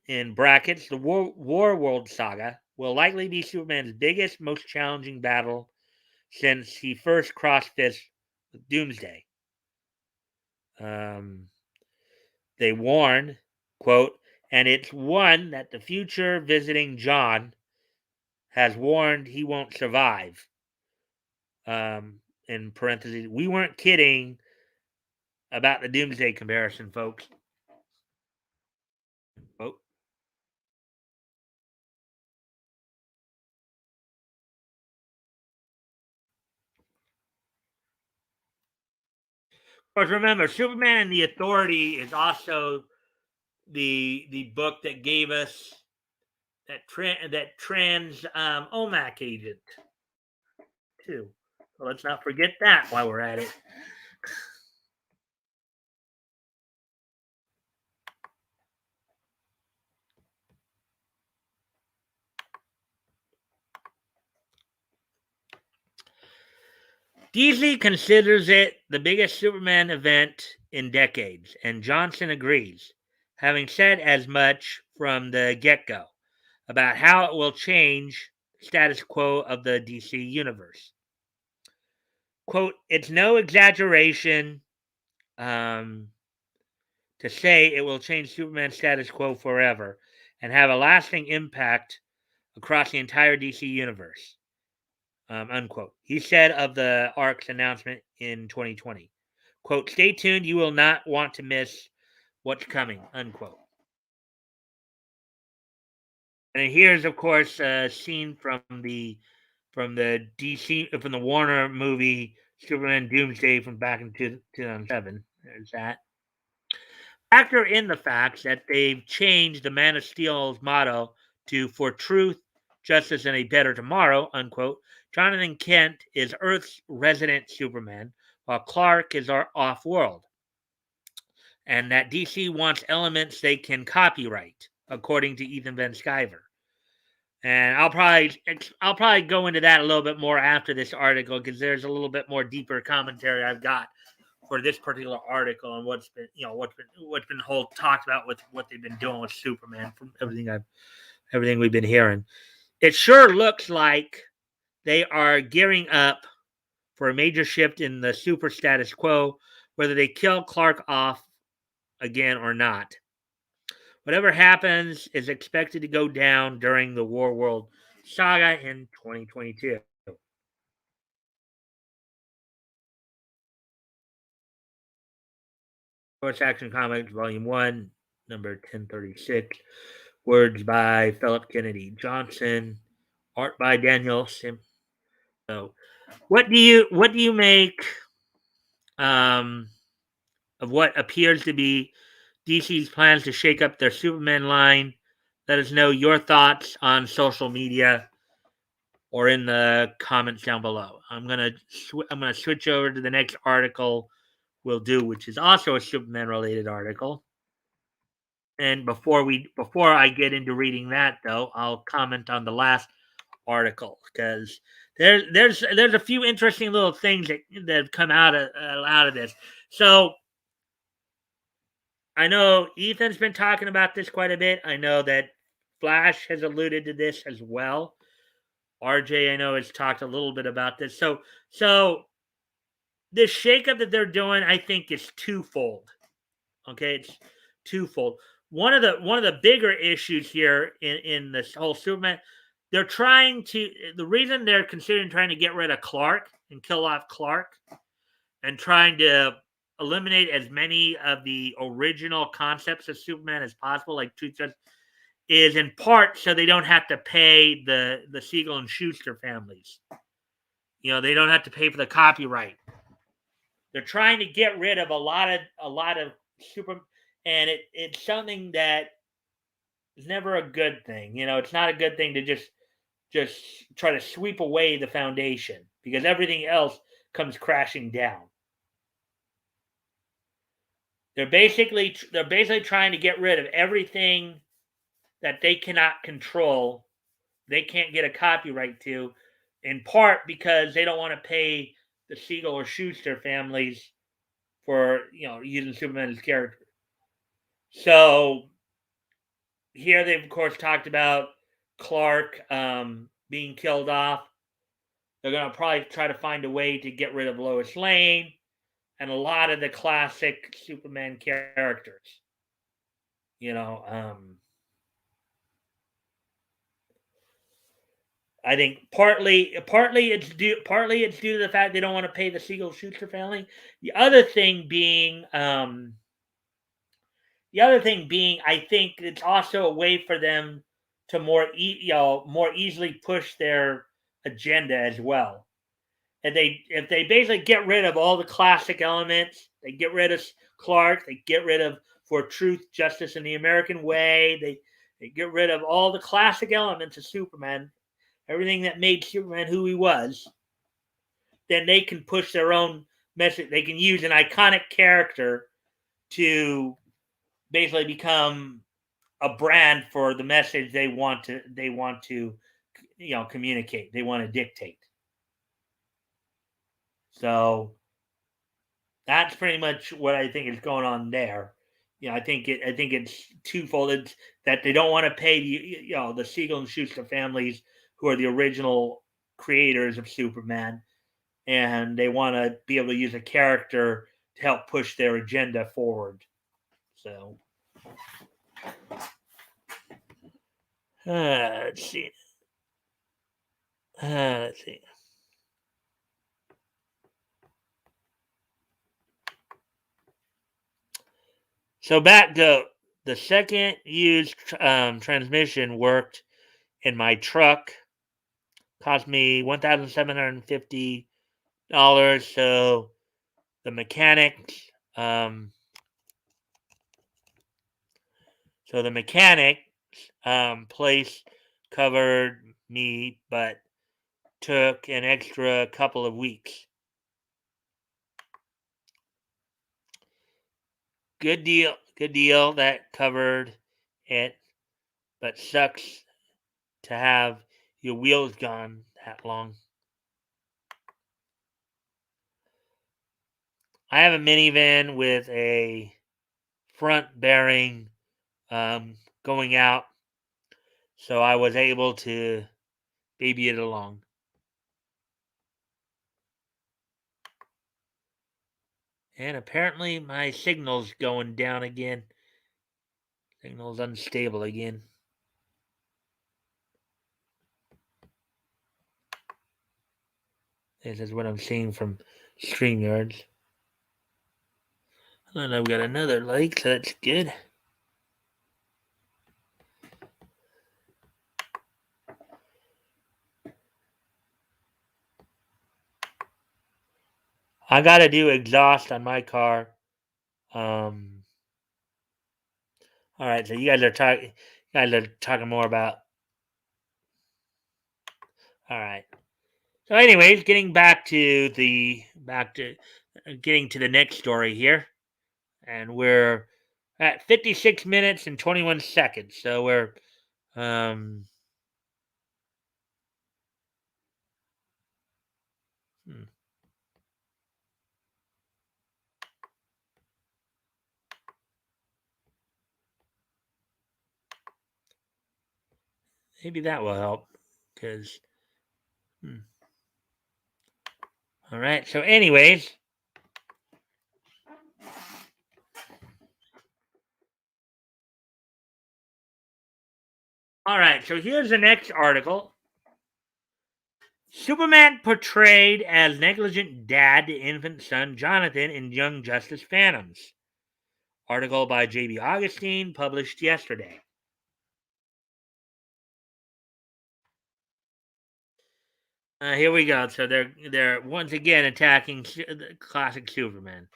In brackets, the War World saga will likely be Superman's biggest, most challenging battle since he first crossed this with Doomsday. They warn, quote, and it's one that the future visiting John has warned he won't survive. In parentheses, we weren't kidding about the Doomsday comparison, folks. Oh. Of course, remember, Superman and the Authority is also the book that gave us that trans OMAC agent too. So let's not forget that while we're at it. DC considers it the biggest Superman event in decades, and Johnson agrees, having said as much from the get-go about how it will change status quo of the DC universe. Quote, it's no exaggeration to say it will change Superman's status quo forever and have a lasting impact across the entire DC universe. Unquote. He said of the arc's announcement in 2020, quote, stay tuned, you will not want to miss what's coming, unquote. And here's, of course, a scene from the Warner movie Superman Doomsday from back in 2007. There's that. Factor in the fact that they've changed the Man of Steel's motto to "For truth, justice, and a better tomorrow," unquote. Jonathan Kent is Earth's resident Superman, while Clark is our off-world. And that DC wants elements they can copyright, according to Ethan Van Sciver. And I'll probably go into that a little bit more after this article, because there's a little bit more deeper commentary I've got for this particular article and what's been talked about with what they've been doing with Superman from everything we've been hearing. It sure looks like they are gearing up for a major shift in the super status quo, whether they kill Clark off again or not. Whatever happens is expected to go down during the War World Saga in 2022. Source Action Comics, Volume 1, number 1036. Words by Philip Kennedy Johnson. Art by Daniel Sim. So, what do you make um, of what appears to be DC's plans to shake up their Superman line? Let us know your thoughts on social media or in the comments down below. I'm gonna switch over to the next article we'll do, which is also a Superman related article. And before I get into reading that, though, I'll comment on the last article because there's a few interesting little things that have come out of this. So I know Ethan's been talking about this quite a bit. I know that Flash has alluded to this as well. RJ, I know, has talked a little bit about this. So this shakeup that they're doing, I think, is twofold. Okay, it's twofold. One of the bigger issues here in this whole Superman, they're trying to. The reason they're considering trying to get rid of Clark and kill off Clark and trying to eliminate as many of the original concepts of Superman as possible, like Truth Justice, is in part so they don't have to pay the Siegel and Schuster families. They don't have to pay for the copyright. They're trying to get rid of a lot of super, and it's something that is never a good thing. It's not a good thing to just try to sweep away the foundation because everything else comes crashing down. They're basically trying to get rid of everything that they cannot control. They can't get a copyright to, in part because they don't want to pay the Siegel or Schuster families for using Superman as character. So here they've of course talked about Clark being killed off. They're going to probably try to find a way to get rid of Lois Lane and a lot of the classic Superman characters. I think partly it's due to the fact they don't want to pay the Siegel Schuster family. The other thing being I think it's also a way for them to more easily push their agenda as well. And if they basically get rid of all the classic elements, they get rid of Clark, they get rid of For Truth, Justice, and the American Way, they get rid of all the classic elements of Superman, everything that made Superman who he was, then they can push their own message. They can use an iconic character to basically become a brand for the message they want to communicate. They want to dictate. So that's pretty much what I think is going on there. I think it's twofold. It's that they don't want to pay the Siegel and Schuster families, who are the original creators of Superman, and they want to be able to use a character to help push their agenda forward. So let's see. Let's see. So back to the second used transmission worked in my truck. Cost me $1,750. So the mechanics, place covered me, but took an extra couple of weeks. Good deal. That covered it, but sucks to have your wheels gone that long. I have a minivan with a front bearing going out, so I was able to baby it along. And apparently my signal's going down again. Signal's unstable again. This is what I'm seeing from StreamYards. And I've got another like, so that's good. I got to do exhaust on my car. All right, so you guys are talking more about. All right. So, anyways, getting to the next story here, and we're at 56 minutes and 21 seconds. So we're um. hmm, Maybe that will help, because. All right. So, anyways. All right. So here's the next article. Superman portrayed as negligent dad to infant son Jonathan in Young Justice Phantoms. Article by J.B. Augustine, published yesterday. Here we go. So they're once again attacking the classic Superman.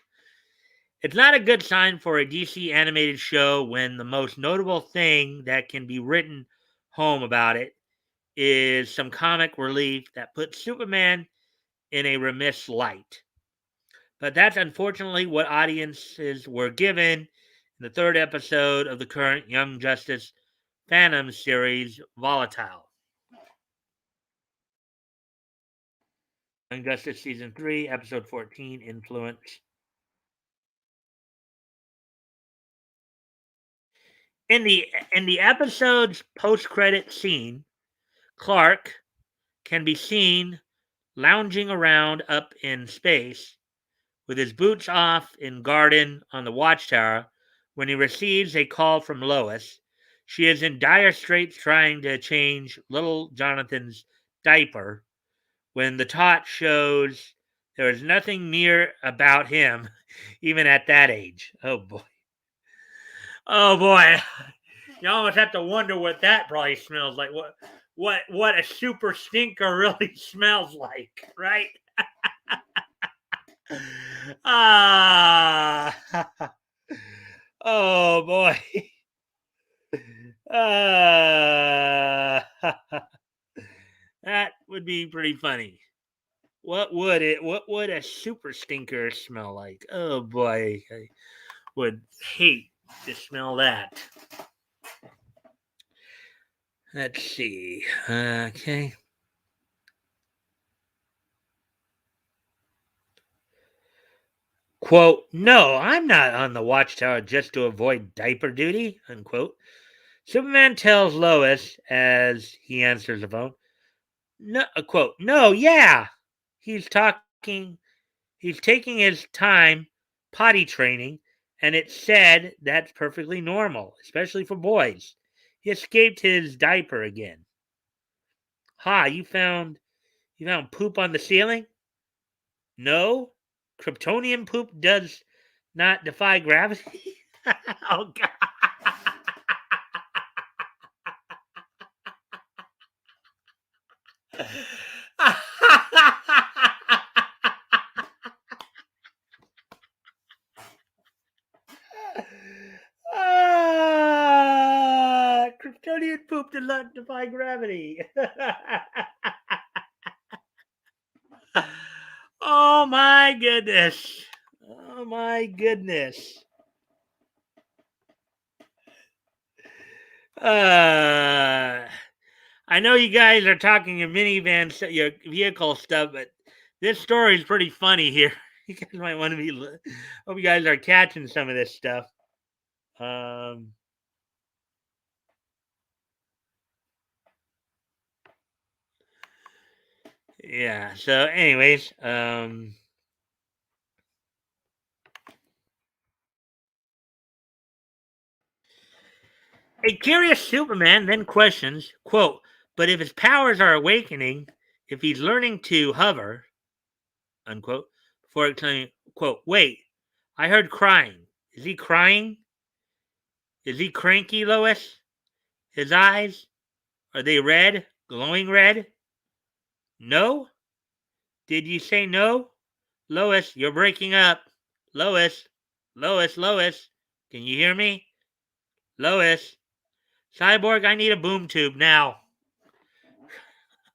It's not a good sign for a DC animated show when the most notable thing that can be written home about it is some comic relief that puts Superman in a remiss light. But that's unfortunately what audiences were given in the third episode of the current Young Justice Phantom series, Volatile. Young Justice Season 3, Episode 14, Influence. In the episode's post-credit scene, Clark can be seen lounging around up in space with his boots off in garden on the watchtower when he receives a call from Lois. She is in dire straits trying to change little Jonathan's diaper when the tot shows there is nothing mere about him, even at that age. Oh boy. Oh boy. You almost have to wonder what that probably smells like. What a super stinker really smells like, right? Ah. Oh boy. Uh, that would be pretty funny. What would a super stinker smell like? Oh boy, I would hate to smell that. Let's see. Okay. Quote, no, I'm not on the watchtower just to avoid diaper duty, unquote. Superman tells Lois as he answers the phone. No, quote, no, yeah. He's talking, he's taking his time potty training, and it's said that's perfectly normal, especially for boys. He escaped his diaper again. Ha, you found poop on the ceiling? No, Kryptonian poop does not defy gravity. Oh God! Kryptonian poop does not defy gravity. Oh my goodness! Oh my goodness! Uh, I know you guys are talking your minivan, your vehicle stuff, but this story is pretty funny here. You guys might want to be. Hope you guys are catching some of this stuff. Um, yeah. So, anyways, a curious Superman then questions, quote, "But if his powers are awakening, if he's learning to hover, unquote, before exclaiming, quote, wait, I heard crying. Is he crying? Is he cranky, Lois? His eyes, are they red, glowing red? No? Did you say no? Lois, you're breaking up. Lois, Lois, can you hear me? Lois, Cyborg, I need a boom tube now."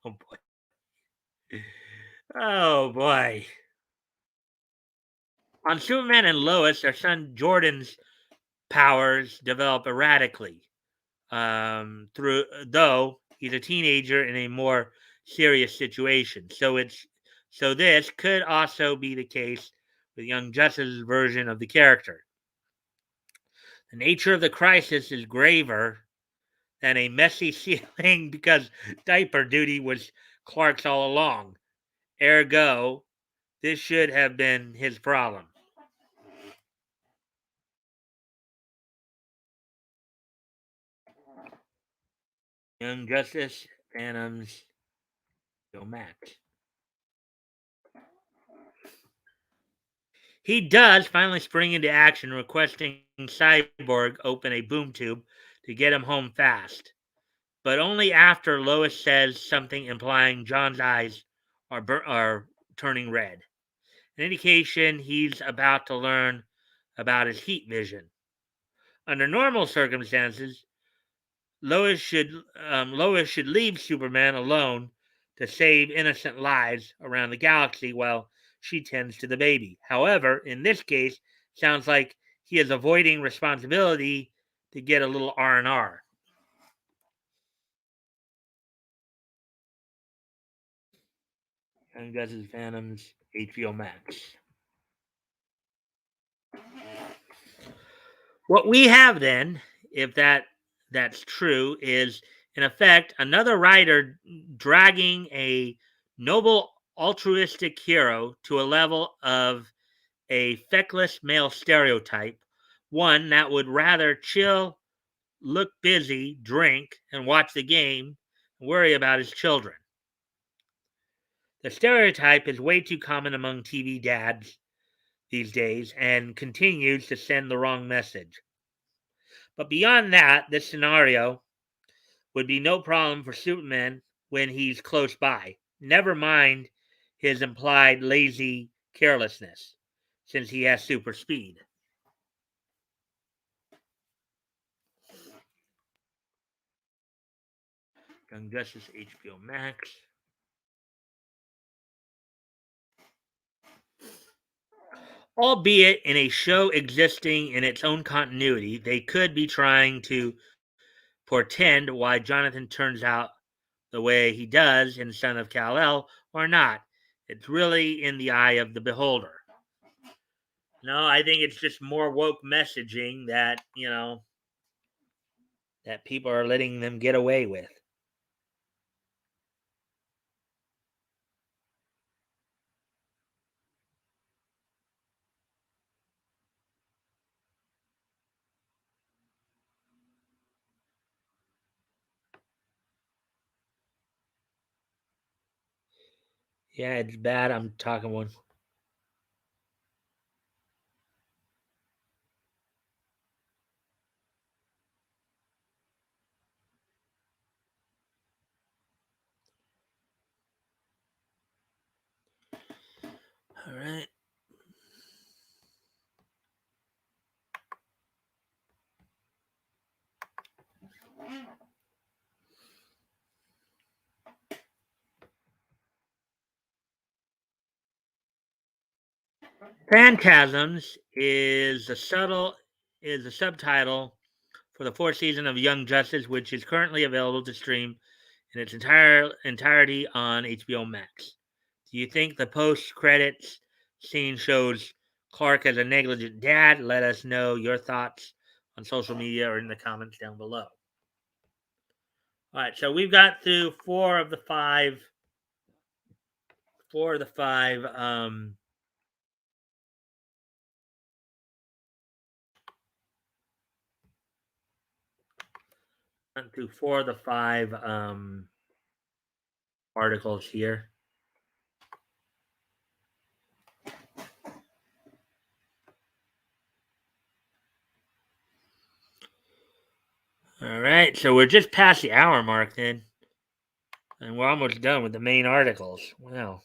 Oh boy. Oh boy. On Superman and Lois, their son Jordan's powers develop erratically. Through though he's a teenager in a more serious situation. So this could also be the case with Young Justice's version of the character. The nature of the crisis is graver than a messy ceiling because diaper duty was Clark's all along. Ergo, this should have been his problem. Young Justice, Phantoms, Joe Max. He does finally spring into action, requesting Cyborg open a boom tube to get him home fast, but only after Lois says something implying John's eyes are turning red, an indication he's about to learn about his heat vision. Under normal circumstances, Lois should leave Superman alone to save innocent lives around the galaxy while she tends to the baby. However, in this case, sounds like he is avoiding responsibility to get a little R&R. And Gus's Phantoms, HBO Max. What we have then, if that's true, is in effect another writer dragging a noble altruistic hero to a level of a feckless male stereotype, one that would rather chill, look busy, drink, and watch the game, and worry about his children. The stereotype is way too common among TV dads these days and continues to send the wrong message. But beyond that, this scenario would be no problem for Superman when he's close by. Never mind his implied lazy carelessness, since he has super speed. Young Justice HBO Max. Albeit in a show existing in its own continuity, they could be trying to portend why Jonathan turns out the way he does in Son of Kal-El or not. It's really in the eye of the beholder. No, I think it's just more woke messaging that, that people are letting them get away with. Yeah, it's bad. I'm talking one. All right. Phantasms is a subtitle for the fourth season of Young Justice, which is currently available to stream in its entirety on HBO Max. Do you think the post credits scene shows Clark as a negligent dad. Let us know your thoughts on social media or in the comments down below. All right, so we've got through four of the five went through four of the five articles here. All right, so we're just past the hour mark then, and we're almost done with the main articles. Wow.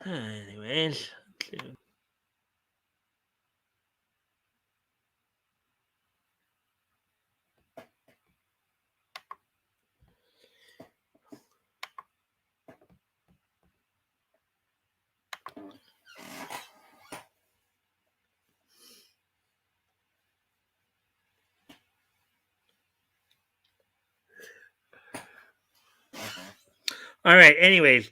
Anyways, all right. Anyways,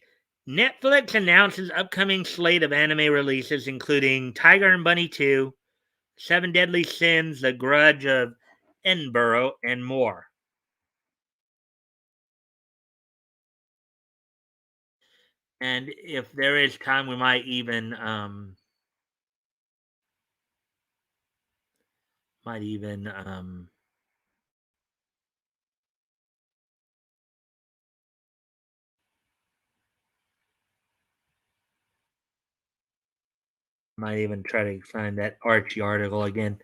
Netflix announces upcoming slate of anime releases, including Tiger and Bunny 2, Seven Deadly Sins, The Grudge of Edinburgh, and more. And if there is time, we might even might even try to find that Archie article again.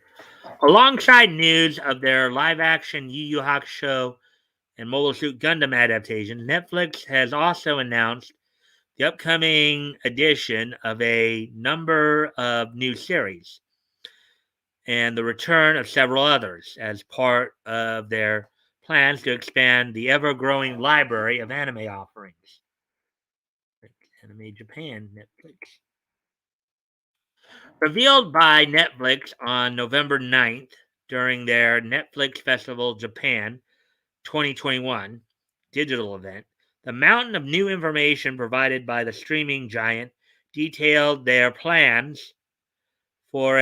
Alongside news of their live-action Yu Yu Hakusho and Mobile Suit Gundam adaptations, Netflix has also announced the upcoming edition of a number of new series and the return of several others as part of their plans to expand the ever-growing library of anime offerings. Anime Japan, Netflix. Revealed by Netflix on November 9th during their Netflix Festival Japan 2021 digital event, the mountain of new information provided by the streaming giant detailed their plans for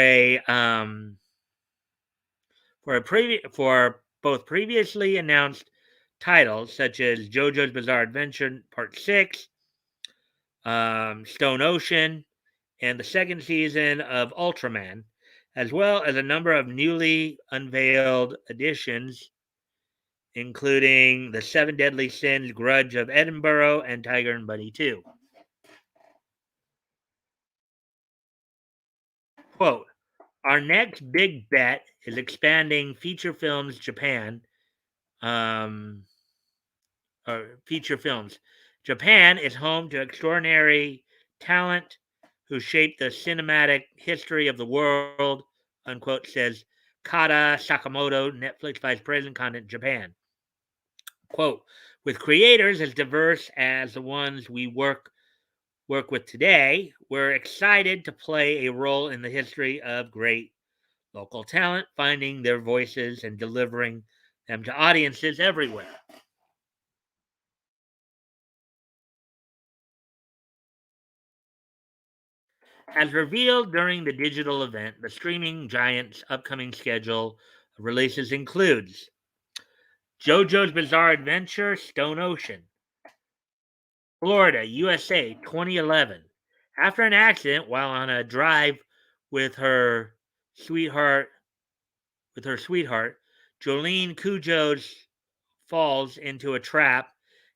for both previously announced titles such as JoJo's Bizarre Adventure Part 6, Stone Ocean, and the second season of Ultraman, as well as a number of newly unveiled additions, including The Seven Deadly Sins, Grudge of Edinburgh, and Tiger and Bunny 2. Quote, our next big bet is expanding feature films Japan, or feature films. Japan is home to extraordinary talent who shaped the cinematic history of the world, unquote, says Kata Sakamoto, Netflix Vice President, Content Japan. Quote, with creators as diverse as the ones we work with today, we're excited to play a role in the history of great local talent, finding their voices and delivering them to audiences everywhere. As revealed during the digital event, the streaming giant's upcoming schedule of releases includes JoJo's Bizarre Adventure, Stone Ocean, Florida, USA, 2011. After an accident while on a drive with her sweetheart, Jolene Cujo's falls into a trap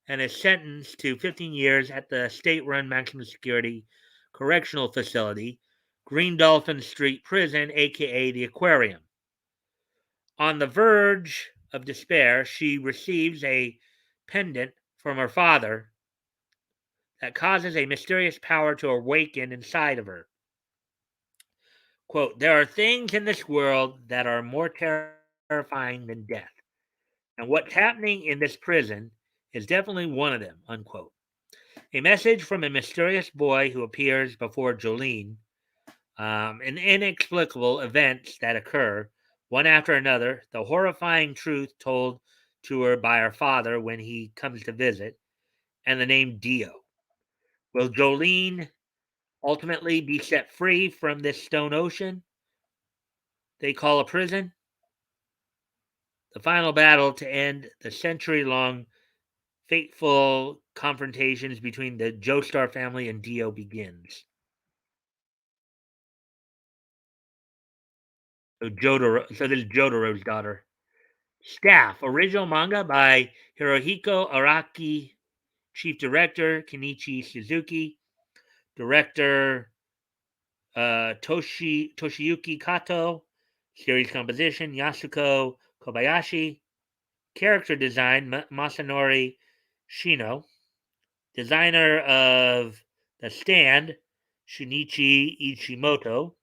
and is sentenced to 15 years at the state-run maximum security correctional facility, Green Dolphin Street Prison, aka the Aquarium. On the verge of despair, she receives a pendant from her father that causes a mysterious power to awaken inside of her. Quote, there are things in this world that are more terrifying than death, and what's happening in this prison is definitely one of them, unquote. A message from a mysterious boy who appears before Jolene, and inexplicable events that occur one after another, the horrifying truth told to her by her father when he comes to visit, and the name Dio. Will Jolene ultimately be set free from this stone ocean they call a prison? The final battle to end the century-long fateful confrontations between the Joestar family and Dio begins. So this is Jotaro's daughter. Staff: original manga by Hirohiko Araki, chief director Kenichi Suzuki, director Toshiyuki Kato, series composition Yasuko Kobayashi, character design Masanori Shino, designer of The Stand Shunichi Ichimoto,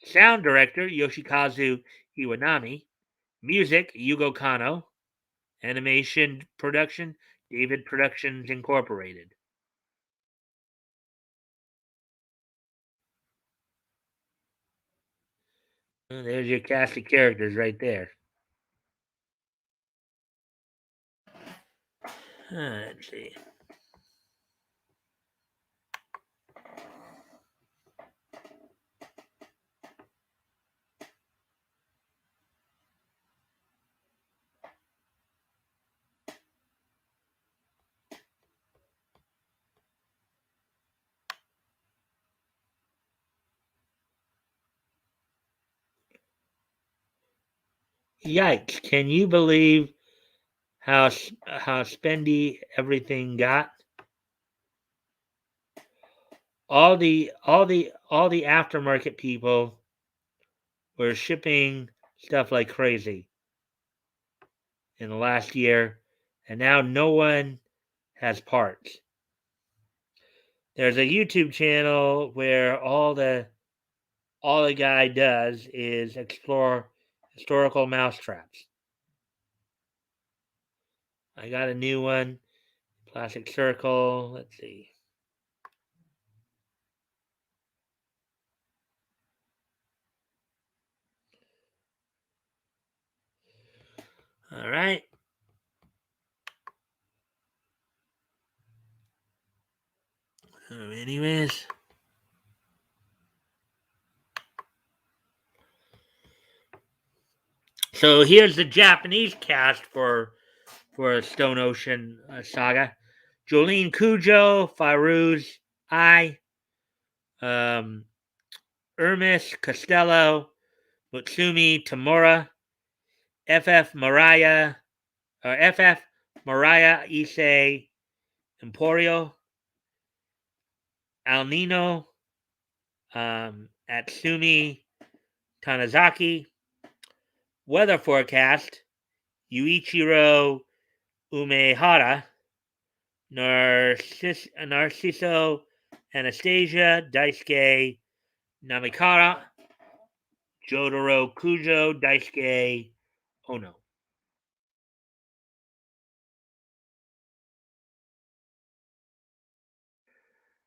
sound director Yoshikazu Iwanami, music Yugo Kano, animation production David Productions Incorporated. There's your cast of characters right there. Let's see. Yikes! Can you believe how spendy everything got? All the aftermarket people were shipping stuff like crazy in the last year, and now no one has parts. There's a YouTube channel where all the guy does is explore historical mousetraps. I got a new one, plastic circle. Let's see. All right. Anyways. So here's the Japanese cast for Stone Ocean Saga. Jolene Cujo, Fairuz I, Hermes Costello, Mutsumi Tamura, FF Mariah Issei Emporio, Alnino, Atsumi Tanizaki. Weather forecast: Yuichiro Umehara, Narciso Anastasia Daisuke Namikara, Jotaro Kujo Daisuke Ono.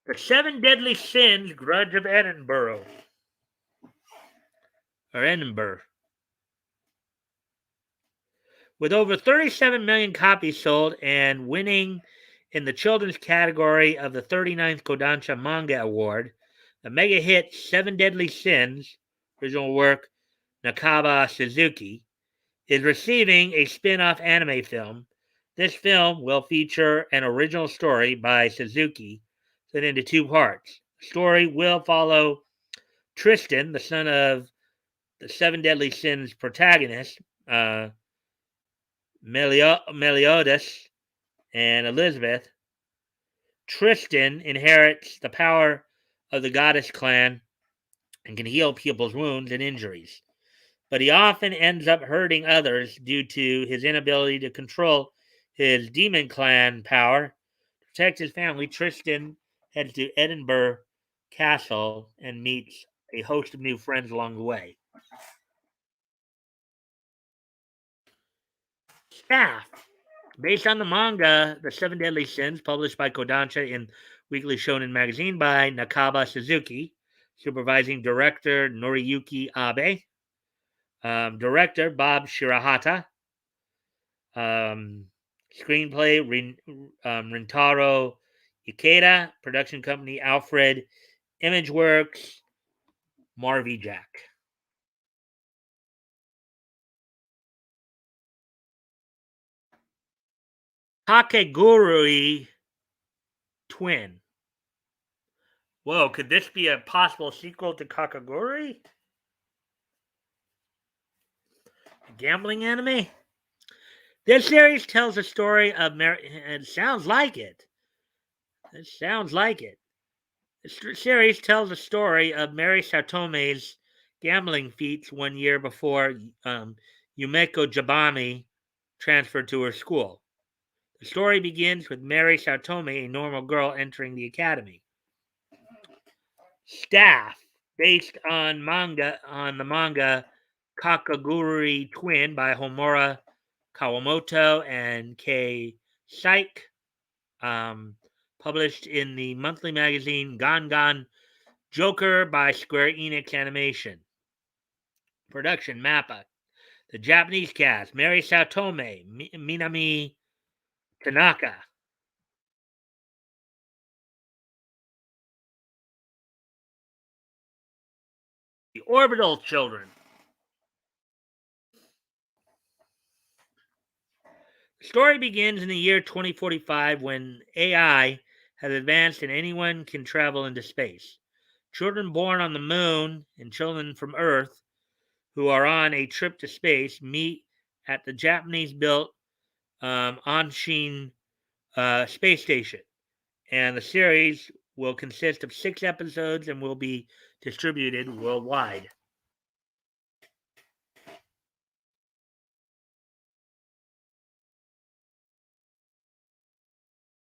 The Seven Deadly Sins, Grudge of Edinburgh. Edinburgh. With over 37 million copies sold and winning in the children's category of the 39th Kodansha Manga Award, the mega hit Seven Deadly Sins, original work Nakaba Suzuki, is receiving a spin-off anime film. This film will feature an original story by Suzuki split into two parts. The story will follow Tristan, the son of the Seven Deadly Sins protagonist, Meliodas and Elizabeth. Tristan inherits the power of the goddess clan and can heal people's wounds and injuries, but he often ends up hurting others due to his inability to control his demon clan power. To protect his family, Tristan heads to Edinburgh Castle and meets a host of new friends along the way. Staff: based on the manga The Seven Deadly Sins, published by Kodansha in Weekly Shonen Magazine by Nakaba Suzuki, supervising director Noriyuki Abe, director Bob Shirahata, Screenplay Rintaro Ikeda. Production company Alfred Imageworks. Marvy Jack. Kakegurui Twin. Whoa, could this be a possible sequel to Kakegurui? A gambling anime? This series tells a story of it sounds like it. It sounds like it. The series tells a story of Mary Satome's gambling feats 1 year before Yumeko Jabami transferred to her school. The story begins with Mary Satome, a normal girl, entering the academy. Staff, based on the manga Kakaguri Twin by Homura Kawamoto and Kei Saik, published in the monthly magazine Gangan Joker by Square Enix Animation. Production Mappa. The Japanese cast: Mary Satome, Minami Tanaka. The Orbital Children. The story begins in the year 2045 when AI has advanced and anyone can travel into space. Children born on the moon and children from Earth who are on a trip to space meet at the Japanese built Anshin space station. And the series will consist of 6 episodes and will be distributed worldwide.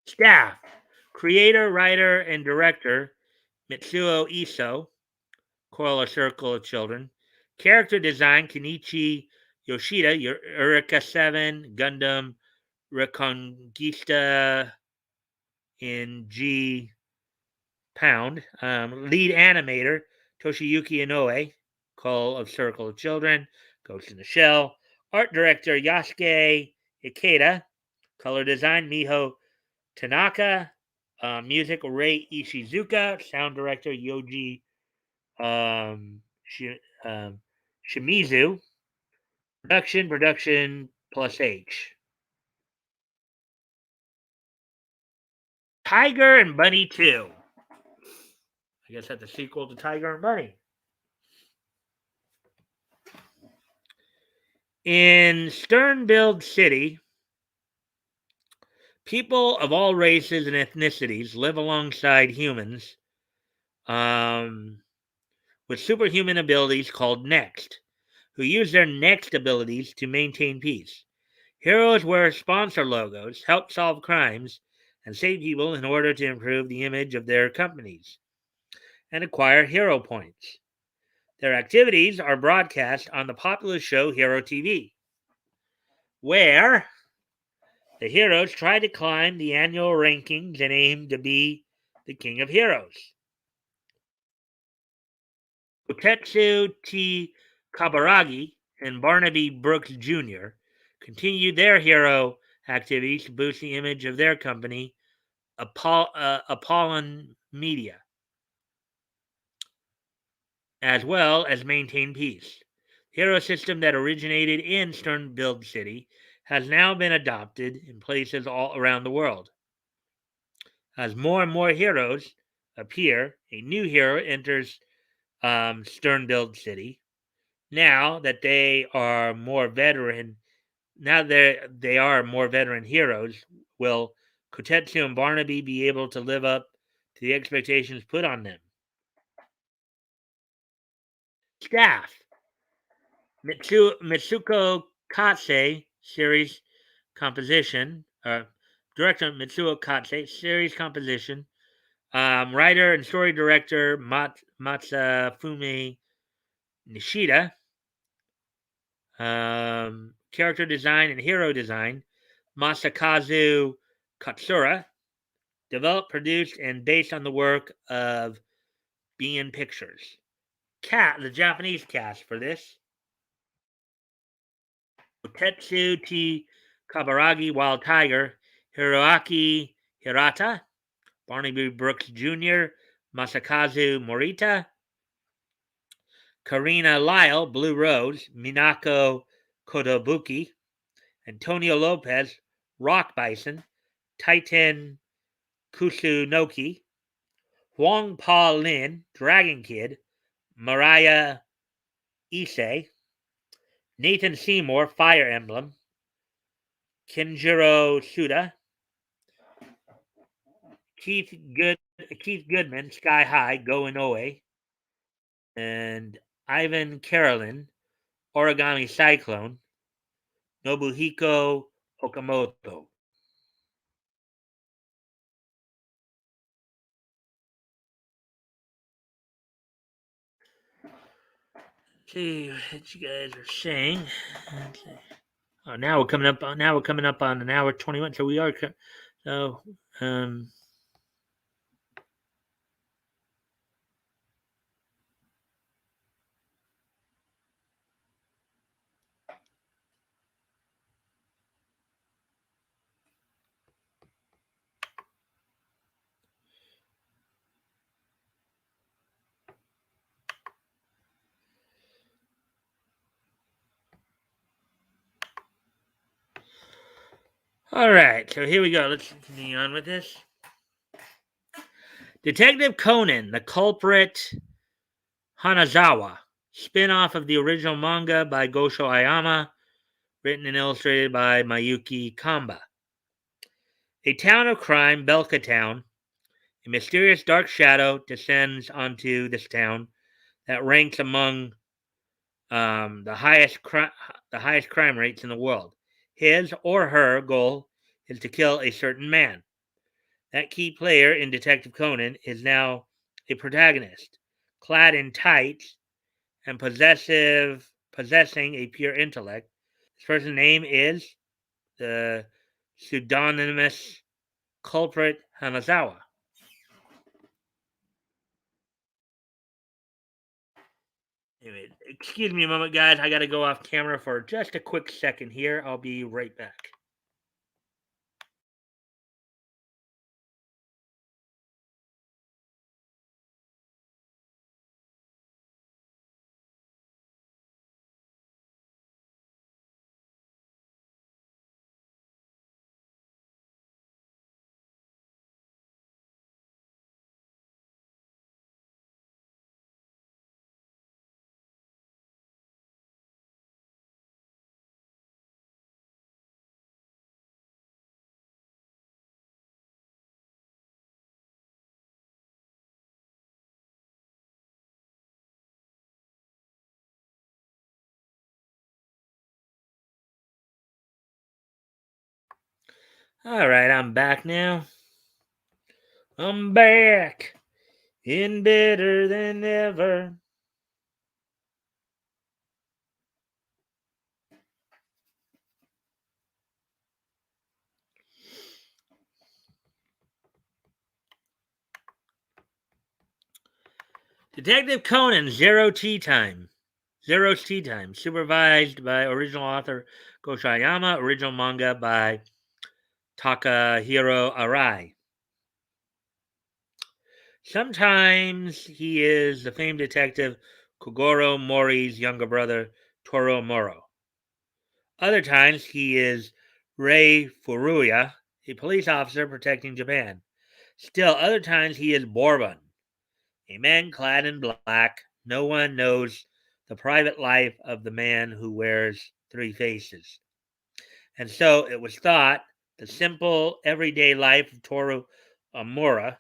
Staff: creator, writer, and director Mitsuo Iso, Coral Circle of Children. Character design Kenichi Yoshida, Eureka 7, Gundam Reconquista in G Pound. Lead animator Toshiyuki Inoue, Call of Circle of Children, Ghost in the Shell. Art director Yasuke Ikeda. Color design Miho Tanaka. Music Rei Ishizuka. Sound director Yoji Shimizu. Production plus H. Tiger and Bunny 2. I guess that's a sequel to Tiger and Bunny. In Sternbild City, people of all races and ethnicities live alongside humans with superhuman abilities called Next, who use their Next abilities to maintain peace. Heroes wear sponsor logos, help solve crimes, and save people in order to improve the image of their companies and acquire hero points. Their activities are broadcast on the popular show Hero TV, where the heroes try to climb the annual rankings and aim to be the king of heroes. Utetsu T. Kabaragi and Barnaby Brooks Jr. continued their hero activities to boost the image of their company, Apollon Media, as well as maintain peace. The hero system that originated in Sternbild City has now been adopted in places all around the world. As more and more heroes appear, a new hero enters Sternbild City. Now that they are more veteran heroes, will Kotetsu and Barnaby be able to live up to the expectations put on them? Staff: Mitsuko Katse, series composition, director Mitsuo Katse, series composition, writer and story director Matsufume Nishida, character design and hero design Masakazu Katsura, developed, produced, and based on the work of Bean Pictures. The Japanese cast for this: Tetsu T. Kabaragi Wild Tiger, Hiroaki Hirata, Barnaby Brooks Jr., Masakazu Morita, Karina Lyle, Blue Rose, Minako Kotobuki, Antonio Lopez, Rock Bison, Titan Kusunoki, Huang Pa Lin, Dragon Kid, Mariah Issei, Nathan Seymour, Fire Emblem, Kenjiro Suda, Keith Goodman, Sky High, Go Inoue, and Ivan Carolyn, Origami Cyclone, Nobuhiko Okamoto. See what you guys are saying. Okay. Oh, now we're coming up. Now we're coming up on an hour 21. So we are. So all right. So here we go. Let's continue on with this. Detective Conan, the Culprit Hanazawa, spin-off of the original manga by Gosho Ayama, written and illustrated by Mayuki Kamba. A town of crime, Belka Town, a mysterious dark shadow descends onto this town that ranks among the highest crime rates in the world. His or her goal is to kill a certain man. That key player in Detective Conan is now a protagonist, clad in tights and possessing a pure intellect. This person's name is the pseudonymous culprit Hanazawa. Anyway, excuse me a moment, guys. I got to go off camera for just a quick second here. I'll be right back. All right, I'm back now. I'm back in better than ever. Detective Conan, Zero's Tea Time, supervised by original author Goshayama, original manga by Takahiro Arai. Sometimes he is the famed detective Kogoro Mori's younger brother, Toro Moro. Other times he is Rei Furuya, a police officer protecting Japan. Still, other times he is Bourbon, a man clad in black. No one knows the private life of the man who wears three faces. And so it was thought the simple, everyday life of Toru Amura,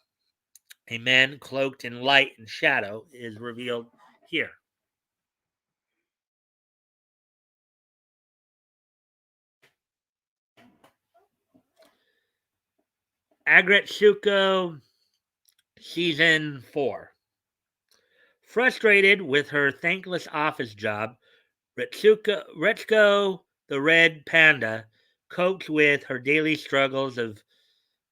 a man cloaked in light and shadow, is revealed here. Agretsuko Season 4. Frustrated with her thankless office job, Retsuko the Red Panda copes with her daily struggles of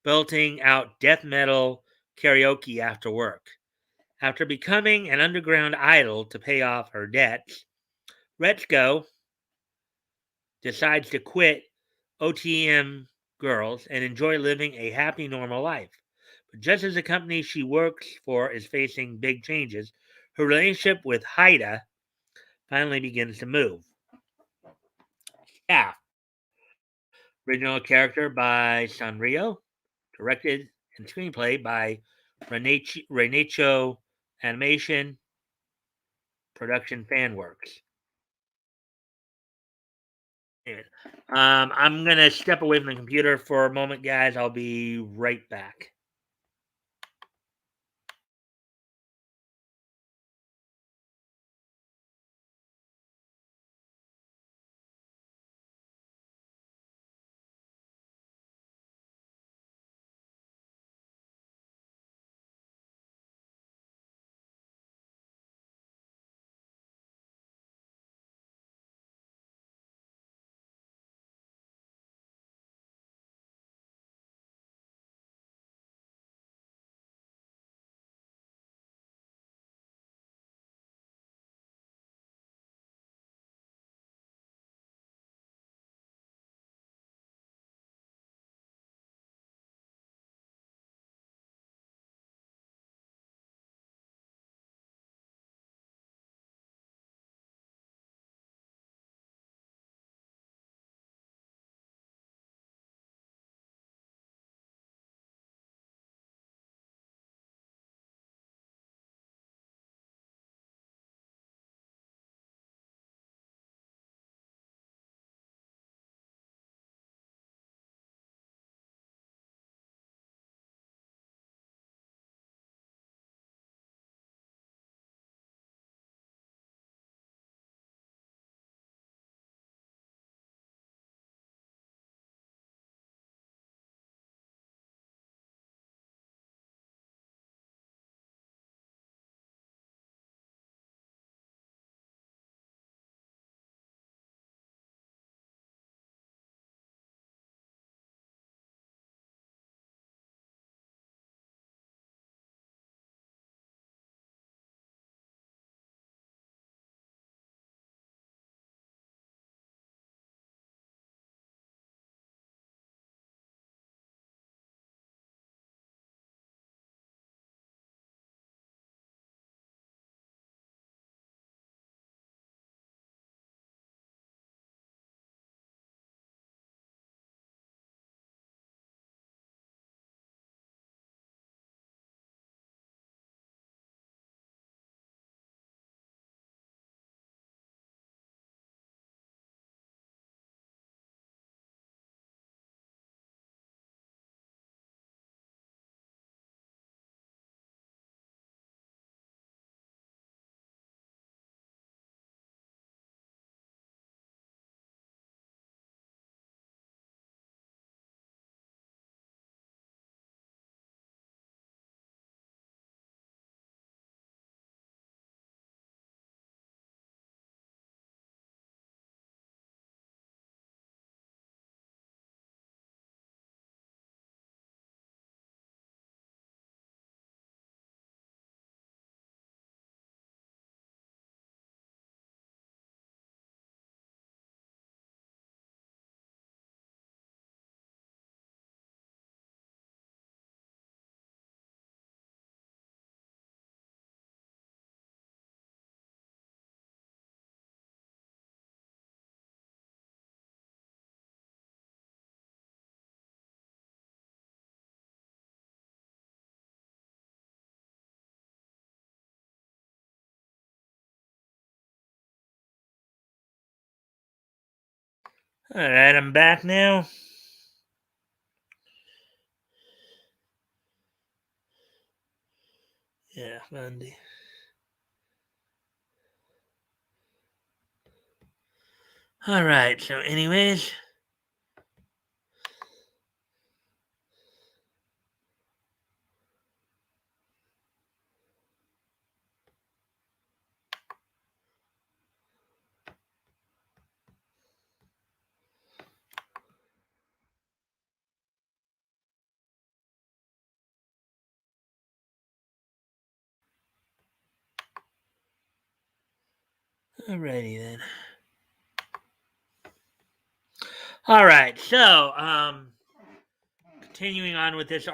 belting out death metal karaoke after work. After becoming an underground idol to pay off her debts, Retsuko decides to quit OTM girls and enjoy living a happy, normal life. But just as the company she works for is facing big changes, her relationship with Haida finally begins to move. Yeah, original character by Sanrio, directed and screenplay by Renacho Animation, production Fanworks. Anyway, I'm gonna step away from the computer for a moment, guys. I'll be right back. All right, I'm back now. Yeah, Monday. All right. So, anyways, alrighty then. All right, so continuing on with this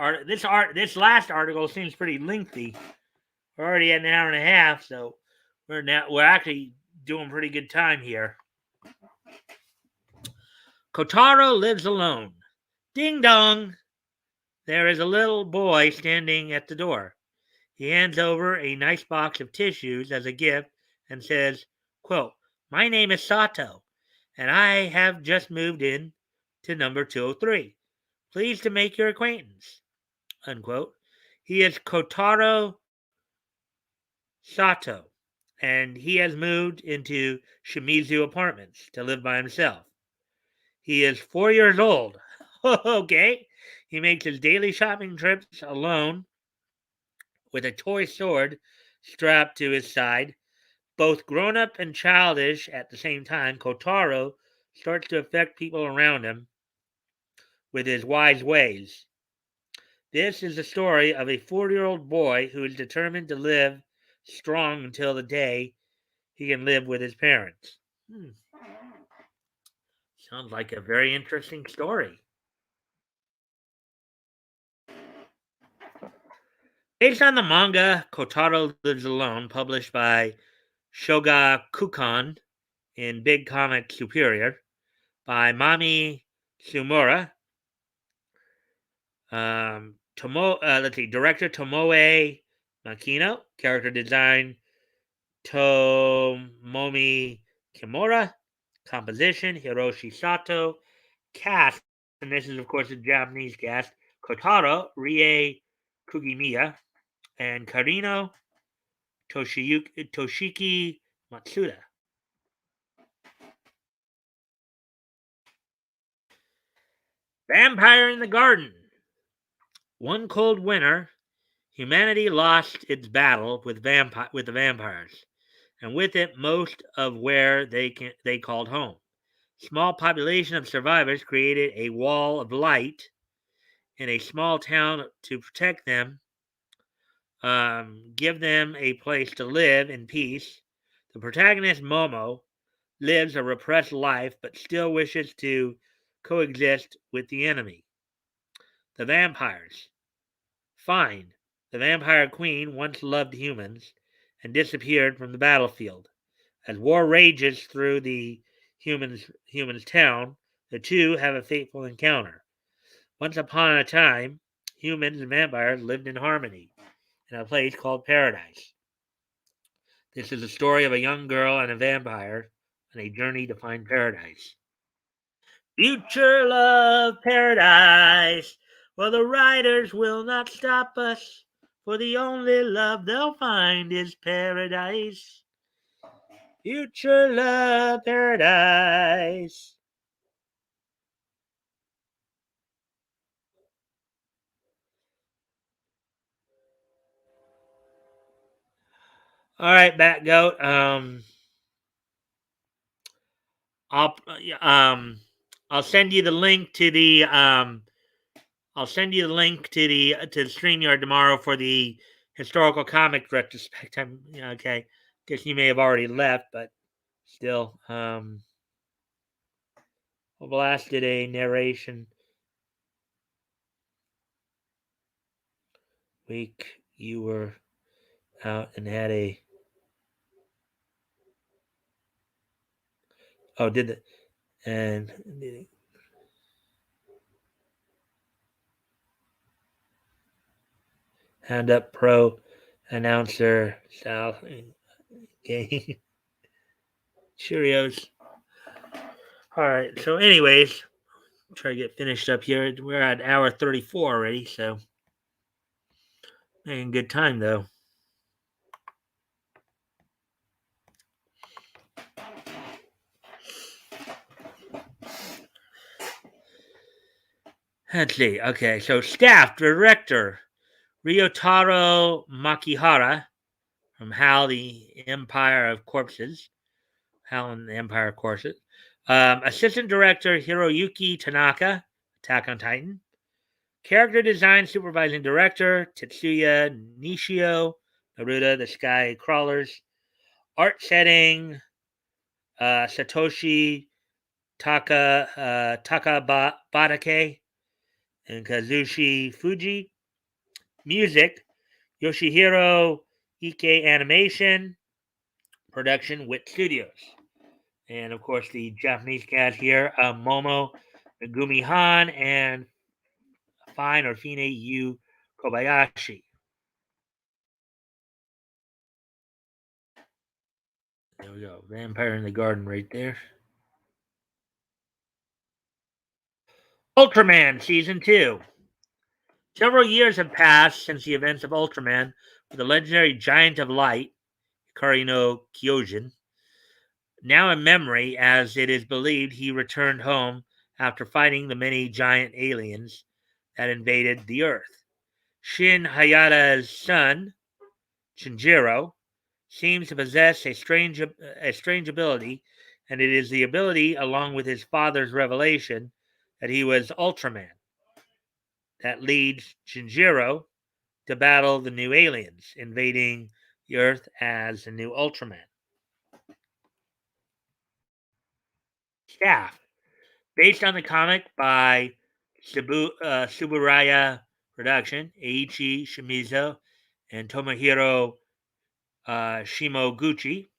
last article seems pretty lengthy. We're already at an hour and a half, so we're actually doing pretty good time here. Kotaro lives alone. Ding dong! There is a little boy standing at the door. He hands over a nice box of tissues as a gift and says, quote, "My name is Sato, and I have just moved in to number 203. Pleased to make your acquaintance." Unquote. He is Kotaro Sato, and he has moved into Shimizu Apartments to live by himself. He is 4 years old. Okay. He makes his daily shopping trips alone with a toy sword strapped to his side. Both grown up and childish at the same time, Kotaro starts to affect people around him with his wise ways. This is the story of a 4-year-old boy who is determined to live strong until the day he can live with his parents. Hmm. Sounds like a very interesting story. Based on the manga Kotaro Lives Alone, published by Shogakukan in Big Comic Superior by Mami Sumura. Let's see, director Tomoe Makino, character design Tomomi Kimura, composition Hiroshi Sato, cast, and this is of course a Japanese cast, Kotaro Rie Kugimiya and Karino Toshiki Matsuda. Vampire in the Garden. One cold winter, humanity lost its battle with the vampires, and with it most of where they called home. Small population of survivors created a wall of light in a small town to protect them, give them a place to live in peace. The protagonist Momo lives a repressed life, but still wishes to coexist with the enemy, the vampires. Fine. The vampire queen once loved humans and disappeared from the battlefield. As war rages through the humans town, the two have a fateful encounter. Once upon a time, humans and vampires lived in harmony in a place called Paradise. This is the story of a young girl and a vampire on a journey to find paradise. Future love paradise. Well, the riders will not stop us, for the only love they'll find is paradise. Future love paradise. All right, Bat Goat. I'll um, I'll send you the link to the I'll send you the link to the StreamYard tomorrow for the historical comic retrospect. Okay. Guess you may have already left, but still, blasted a narration week. You were out and had a did the and hand up pro announcer Sal game. Cheerios. All right. So, anyways, try to get finished up here. We're at hour 34 already, so making good time though. Let's see. Okay, so staff director Ryotaro Makihara from Hal the Empire of Corpses. Hal and the Empire of Corpses. Assistant director Hiroyuki Tanaka, Attack on Titan. Character design supervising director Tetsuya Nishio, Naruto, the Sky Crawlers. Art setting Satoshi Takabatake and Kazushi Fuji. Music, Yoshihiro Ike Animation. Production, Wit Studios. And of course, the Japanese cast here, Momo Megumi Han and Fine Yu Kobayashi. There we go. Vampire in the Garden right there. Ultraman Season 2. Several years have passed since the events of Ultraman with the legendary Giant of Light, Hikari no Kyojin, now in memory as it is believed he returned home after fighting the many giant aliens that invaded the Earth. Shin Hayata's son, Shinjiro, seems to possess a strange ability, and it is the ability, along with his father's revelation, that he was Ultraman, that leads Shinjiro to battle the new aliens invading the Earth as the new Ultraman. Staff. Based on the comic by Subaraya Production, Eiichi Shimizu and Tomohiro Shimoguchi.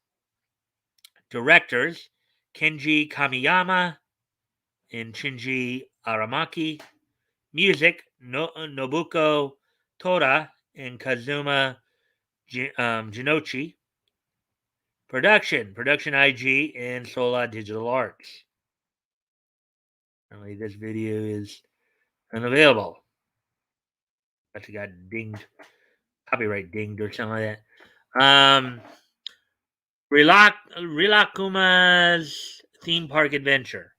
Directors, Kenji Kamiyama and Shinji Aramaki. Music, Nobuko Tora and Kazuma Jinochi. Production IG and Sola Digital Arts. Apparently this video is unavailable. Actually got dinged, copyright dinged or something like that. Rilakuma's Theme Park Adventure.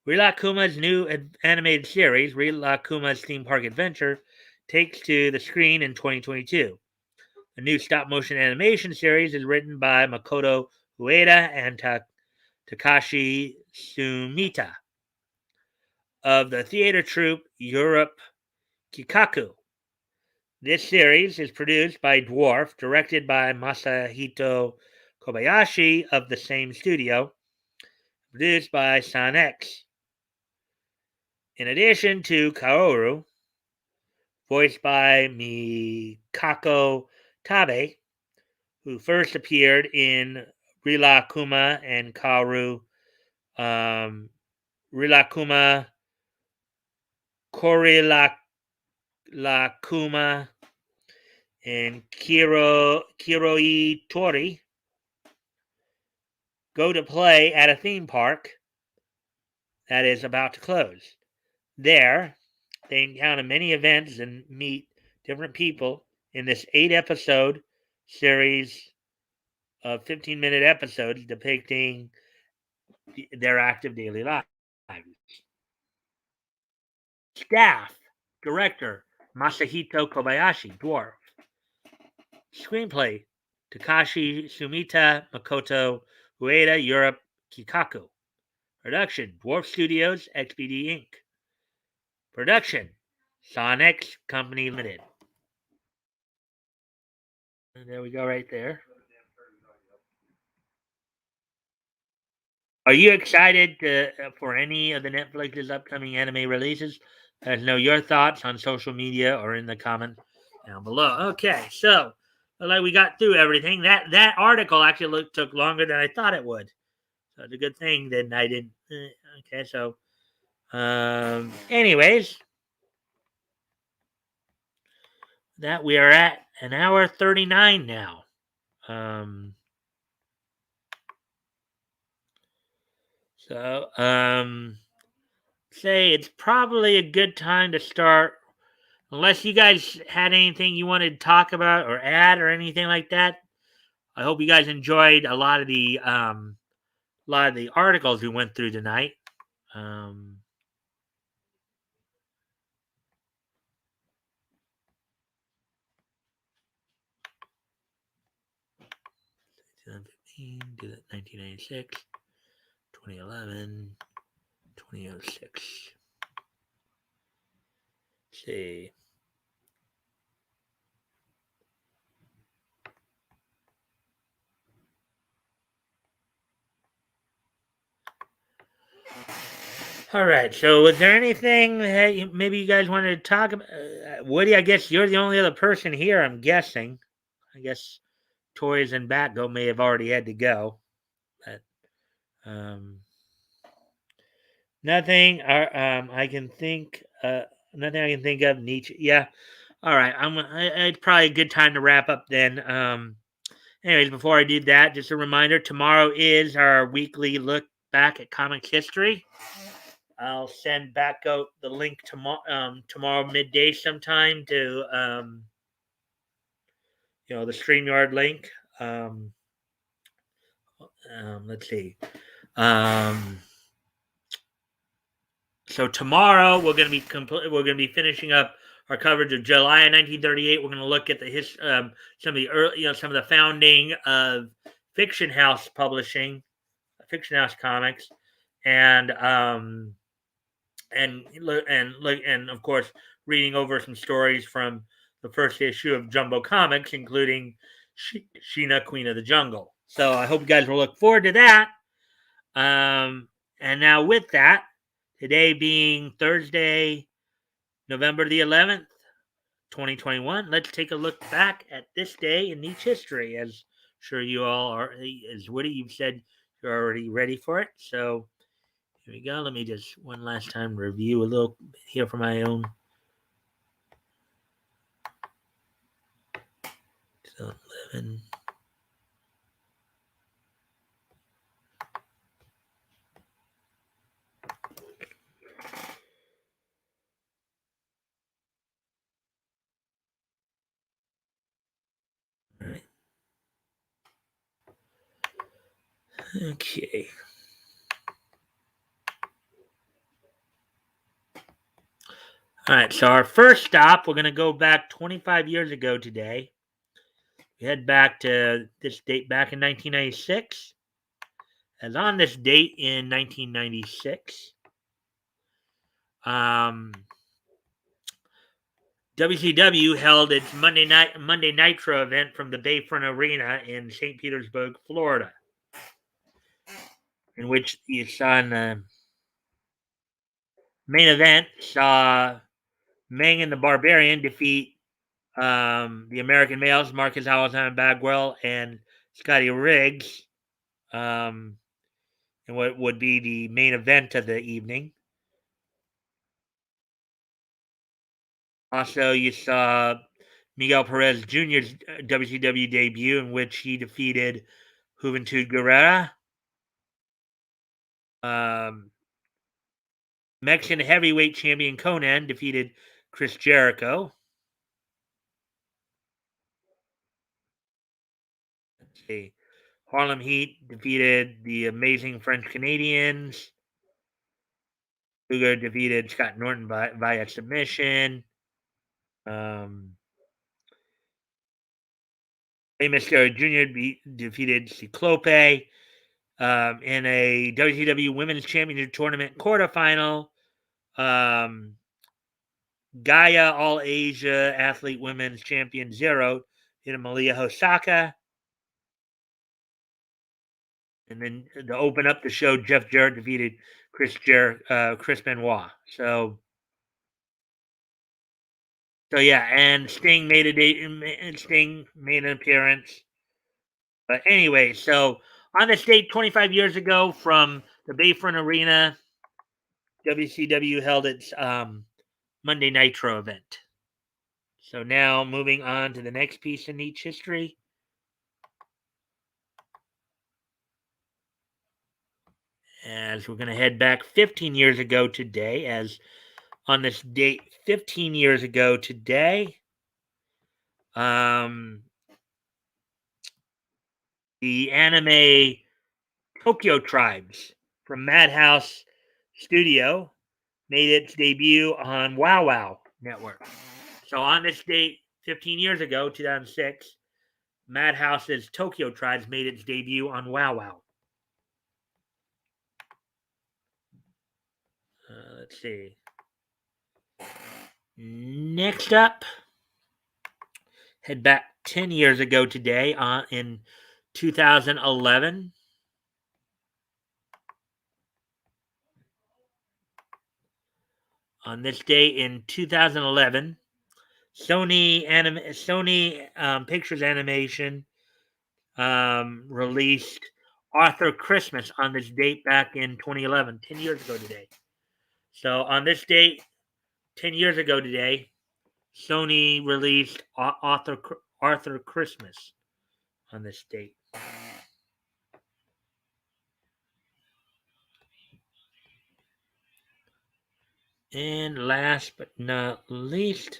Rilakuma's new animated series, Rilakuma's Theme Park Adventure, takes to the screen in 2022. The new stop-motion animation series is written by Makoto Ueda and Takashi Sumita of the theater troupe Europe Kikaku. This series is produced by Dwarf, directed by Masahito Kobayashi of the same studio, produced by Sanex. In addition to Kaoru, voiced by Mikako Tabe, who first appeared in Rilakuma and Kaoru, Rilakuma, Korilakuma, and Kiroi Tori, go to play at a theme park that is about to close. There, they encounter many events and meet different people in this 8-episode series of 15-minute episodes depicting their active daily lives. Staff, director, Masahito Kobayashi, Dwarf. Screenplay, Takashi Sumita, Makoto Ueda, Europe, Kikaku. Production, Dwarf Studios, XBD Inc. Production, Sonex Company Limited. And there we go right there. Are you excited for any of the Netflix's upcoming anime releases? Let us know your thoughts on social media or in the comment down below. Okay, so like we got through everything. That article actually took longer than I thought it would. So it's a good thing that I didn't. Okay, so anyways, that we are at an hour 39 now. Say it's probably a good time to start. Unless you guys had anything you wanted to talk about or add or anything like that, I hope you guys enjoyed a lot of the articles we went through tonight. 2015, 1996, 2011, 2006. Let's see. All right. So, was there anything that maybe you guys wanted to talk about? Woody, I guess you're the only other person here. I'm guessing. I guess Toys and Batgo may have already had to go, but um, nothing. I can think. Nothing I can think of. Nietzsche. Yeah. All right. It's probably a good time to wrap up then. Anyways, before I do that, just a reminder: tomorrow is our weekly look back at comics history. I'll send back out the link tomorrow midday sometime to the StreamYard link. Um, let's see. Um, so tomorrow we're gonna be finishing up our coverage of July of 1938. We're gonna look at some of the early, some of the founding of Fiction House Publishing, Fiction House Comics, and and of course reading over some stories from the first issue of Jumbo Comics, including Sheena, Queen of the Jungle. So I hope you guys will look forward to that. And now with that, today being Thursday, November the 11th, 2021, let's take a look back at this day in Nietzsche history. As sure you all are, as Woody, you've said you're already ready for it. So here we go. Let me just one last time review a little bit here for my own. So 11. All right. Okay. All right. So our first stop, we're going to go back 25 years ago today. We head back to this date back in 1996. As on this date in 1996, WCW held its Monday Nitro event from the Bayfront Arena in St. Petersburg, Florida, in which you saw in the main event saw Meng and the Barbarian defeat the American males Marcus Allentown Bagwell and Scotty Riggs in what would be the main event of the evening. Also, you saw Miguel Perez Jr.'s WCW debut, in which he defeated Juventud Guerrera. Mexican heavyweight champion Conan defeated Chris Jericho. Let's see. Harlem Heat defeated the Amazing French Canadians. Luger defeated Scott Norton via submission. Rey Mysterio Jr. defeated Ciclope in a WCW Women's Championship Tournament quarterfinal. Gaia All Asia Athlete Women's Champion Zero hit Malia Hosaka. And then to open up the show, Jeff Jarrett defeated Chris Benoit. So yeah, and Sting made an appearance. But anyway, so on this date 25 years ago from the Bayfront Arena, WCW held its Monday Nitro event. So now moving on to the next piece in each history. As we're going to head back 15 years ago today, as on this date 15 years ago today, the anime Tokyo Tribes from Madhouse Studio made its debut on Wow Wow Network. So on this date, 15 years ago, 2006, Madhouse's Tokyo Tribes made its debut on Wow Wow. Let's see. Next up, head back 10 years ago today in 2011. On this date in 2011, Sony Pictures Animation released Arthur Christmas on this date back in 2011, 10 years ago today. So on this date, 10 years ago today, Sony released Arthur Christmas on this date. And last but not least,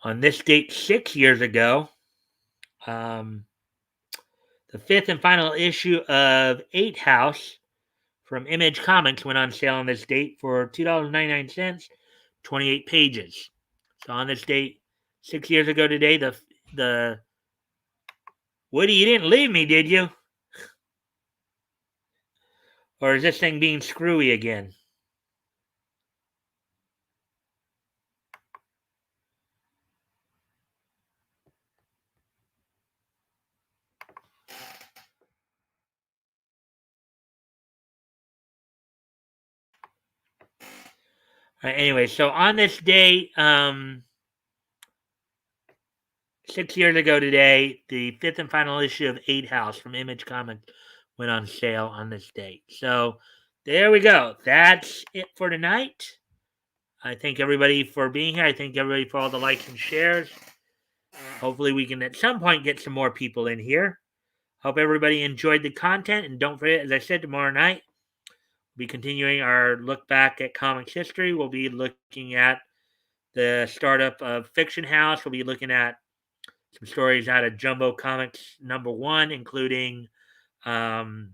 on this date 6 years ago, the fifth and final issue of 8 House from Image Comics went on sale on this date for $2.99, 28 pages. So on this date, 6 years ago today, the Woody, you didn't leave me, did you? Or is this thing being screwy again? Anyway, so on this date, 6 years ago today, the fifth and final issue of 8 House from Image Comics went on sale on this date. So there we go. That's it for tonight. I thank everybody for being here. I thank everybody for all the likes and shares. Hopefully, we can at some point get some more people in here. Hope everybody enjoyed the content. And don't forget, as I said, tomorrow night, we'll be continuing our look back at comics history. We'll be looking at the startup of Fiction House. We'll be looking at some stories out of Jumbo Comics #1, including Sheena,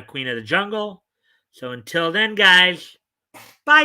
Queen of the Jungle. So until then, guys, bye.